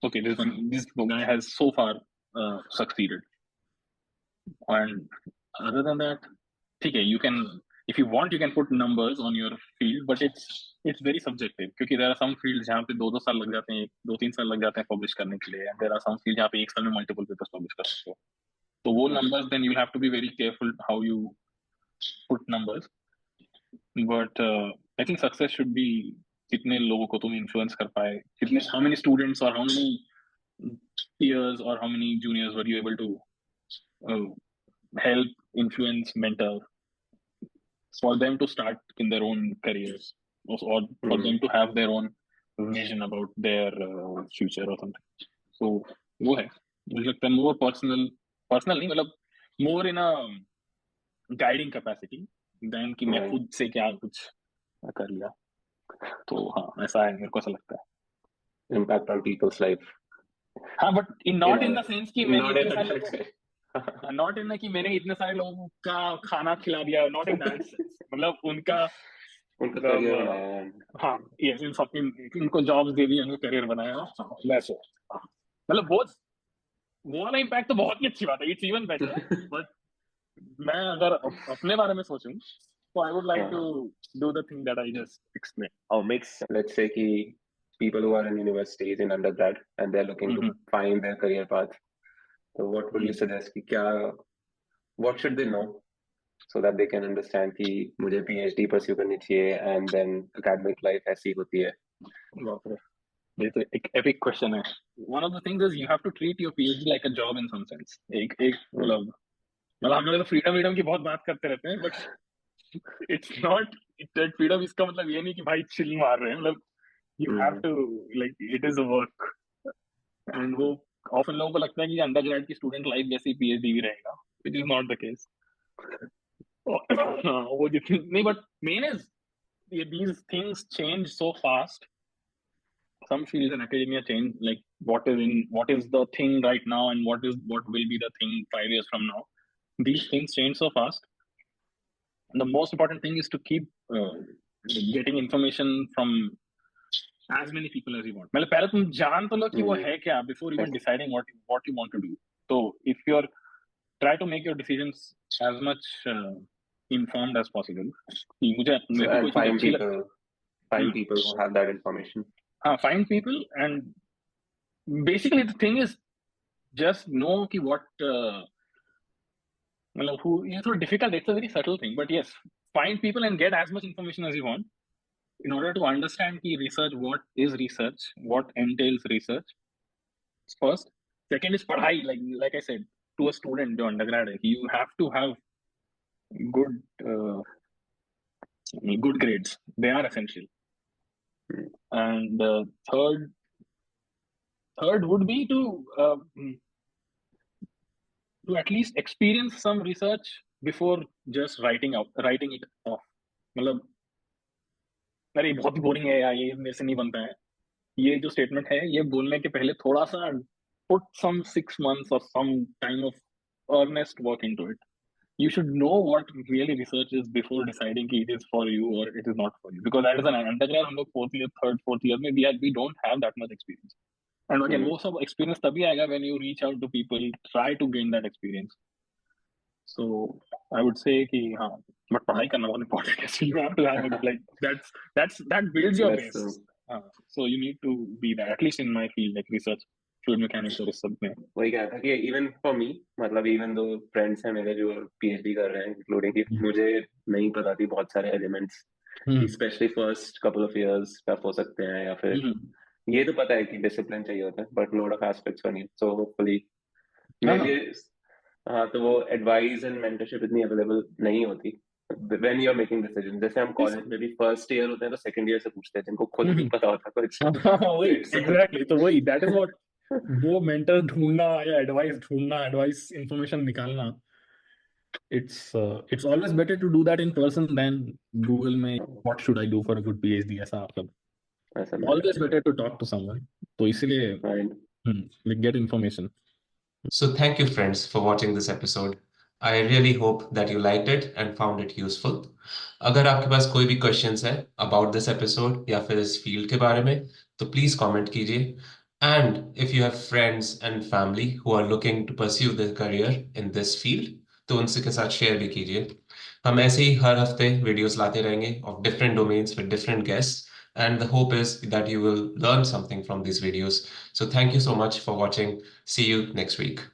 okay, this guy has so far succeeded. And other than that, ठीक है, you can, if you want, you can put numbers on your field, but it's very subjective क्योंकि there are some fields जहाँ पे 2 साल लग जाते हैं, 2-3 साल लग जाते हैं publish करने के लिए, and there are some fields जहाँ पे 1 साल में multiple papers publish कर सकते हो. तो वो numbers, then you'll have to be very careful how you put numbers. But I think success should be कितने लोगों को तुम influence कर पाए, कितने, how many students or how many peers or how many juniors were you able to help, influence, mentor for them to start in their own careers, or for them to have their own vision about their future or something. So वो है, मुझे लगता है more personal नहीं, मतलब more in a guiding capacity than कि मैं खुद से क्या कुछ कर लिया. तो हाँ ऐसा है, मेरे को ऐसा लगता है. Impact on people's life. हाँ, but not in the sense कि मैंने not in कि मैंने इतने सारे लोगों का खाना खिला दिया, not in that sense. मतलब उनका उनका करियर बनाया है। हाँ यस इनको जॉब्स दे दी, उनको करियर बनाया, वैसे मतलब वो वाला इम्पैक्ट तो बहुत ही अच्छी बात है, इट्स इवन बेटर। बट मैं अगर अपने बारे में सोचूं तो I would like to do the thing that I just explain. Oh, makes, let's say कि people who are in universities in undergrad and they're looking to find their career path. So what would you suggest कि क्या, what should they know so that they can understand कि मुझे PhD pursue करनी चाहिए and then academic life ऐसी होती है? बाप रे, ये तो एक epic question है। One of the things is you have to treat your PhD like a job in some sense। एक मतलब हम लोग तो फ्रीडम की बहुत बात करते रहते हैं, but it's not that freedom. इसका मतलब ये नहीं कि भाई चिल मार रहे हैं, मतलब you have to like it is a work। and वो often लोगों को लगता है कि अंडरग्रेड की स्टूडेंट लाइफ जैसी PhD भी रहेगा, which is not the case। वो जितनी नहीं, but main is these things change so fast। some fields in academia change, like what is the thing right now and what will be the thing 5 years from now। These things change so fast। And the most important thing is to keep getting information from as many people as you want। मतलब पहले तुम जान तो लो कि वो है क्या before even deciding what you want to do। So if you're try to make your decisions as much informed as possible। कि मुझे मेरे को And find people who have that information। find people, and basically the thing is just know कि what मतलब who, it's so difficult, it's a very subtle thing, but yes, find people and get as much information as you want in order to understand key research, what is research, what entails research first। Second is padhai, like I said, to a student जो undergrad है, you have to have good good grades, they are essential। and third would be to at least experience some research before just writing it off। मतलब अरे बहुत ही बोरिंग है यार, ये मेरे से नहीं बनता है, ये जो स्टेटमेंट है ये बोलने के पहले थोड़ा सा put some 6 months or some time of earnest work into it। You should know what really research is before deciding कि it is for you or it is not for you। Because as an undergrad हम लोग fourth year में we don't have that much experience। and again वो सब experience तभी आएगा when you reach out to people, try to gain that experience। so I would say कि हाँ, but पढ़ाई करना बहुत important है। so you have to have like that builds your base। so you need to be that, at least in my field, like research, fluid mechanics और इस सब में। वही कहा था कि even for me, मतलब even दो friends हैं मेरे जो PhD कर रहे हैं, including कि मुझे नहीं पता थी बहुत सारे elements, especially first couple of years tough हो सकते हैं, या फिर ये तो पता है कि डिसिप्लिन चाहिए होता है, but lot of aspects for you। so hopefully maybe हाँ, तो वो एडवाइस एंड मेंटरशिप इतनी अवेलेबल नहीं होती when you are making decisions। जैसे हम कॉलेज में भी फर्स्ट ईयर होते हैं तो सेकंड ईयर से पूछते हैं जिनको खुद नहीं पता होता कुछ। वही एग्जैक्टली, तो वही दैट इज व्हाट वो मेंटर ढूंढना या एडवाइस इंफॉर्मेशन निकालना, it's always better to do that in person than Google में what should I do for a good PhD ऐसा मतलब always better to talk to someone। तो इसीलिए like get information। So thank you friends for watching this episode। I really hope that you liked it and found it useful। अगर आपके पास कोई भी questions है about this episode या फिर इस field के बारे में तो please comment कीजिए। And if you have friends and family who are looking to pursue their career in this field तो उनसे के साथ share भी कीजिए। हम ऐसे ही हर हफ्ते videos लाते रहेंगे of different domains with different guests, and the hope is that you will learn something from these videos। So thank you so much for watching। See you next week।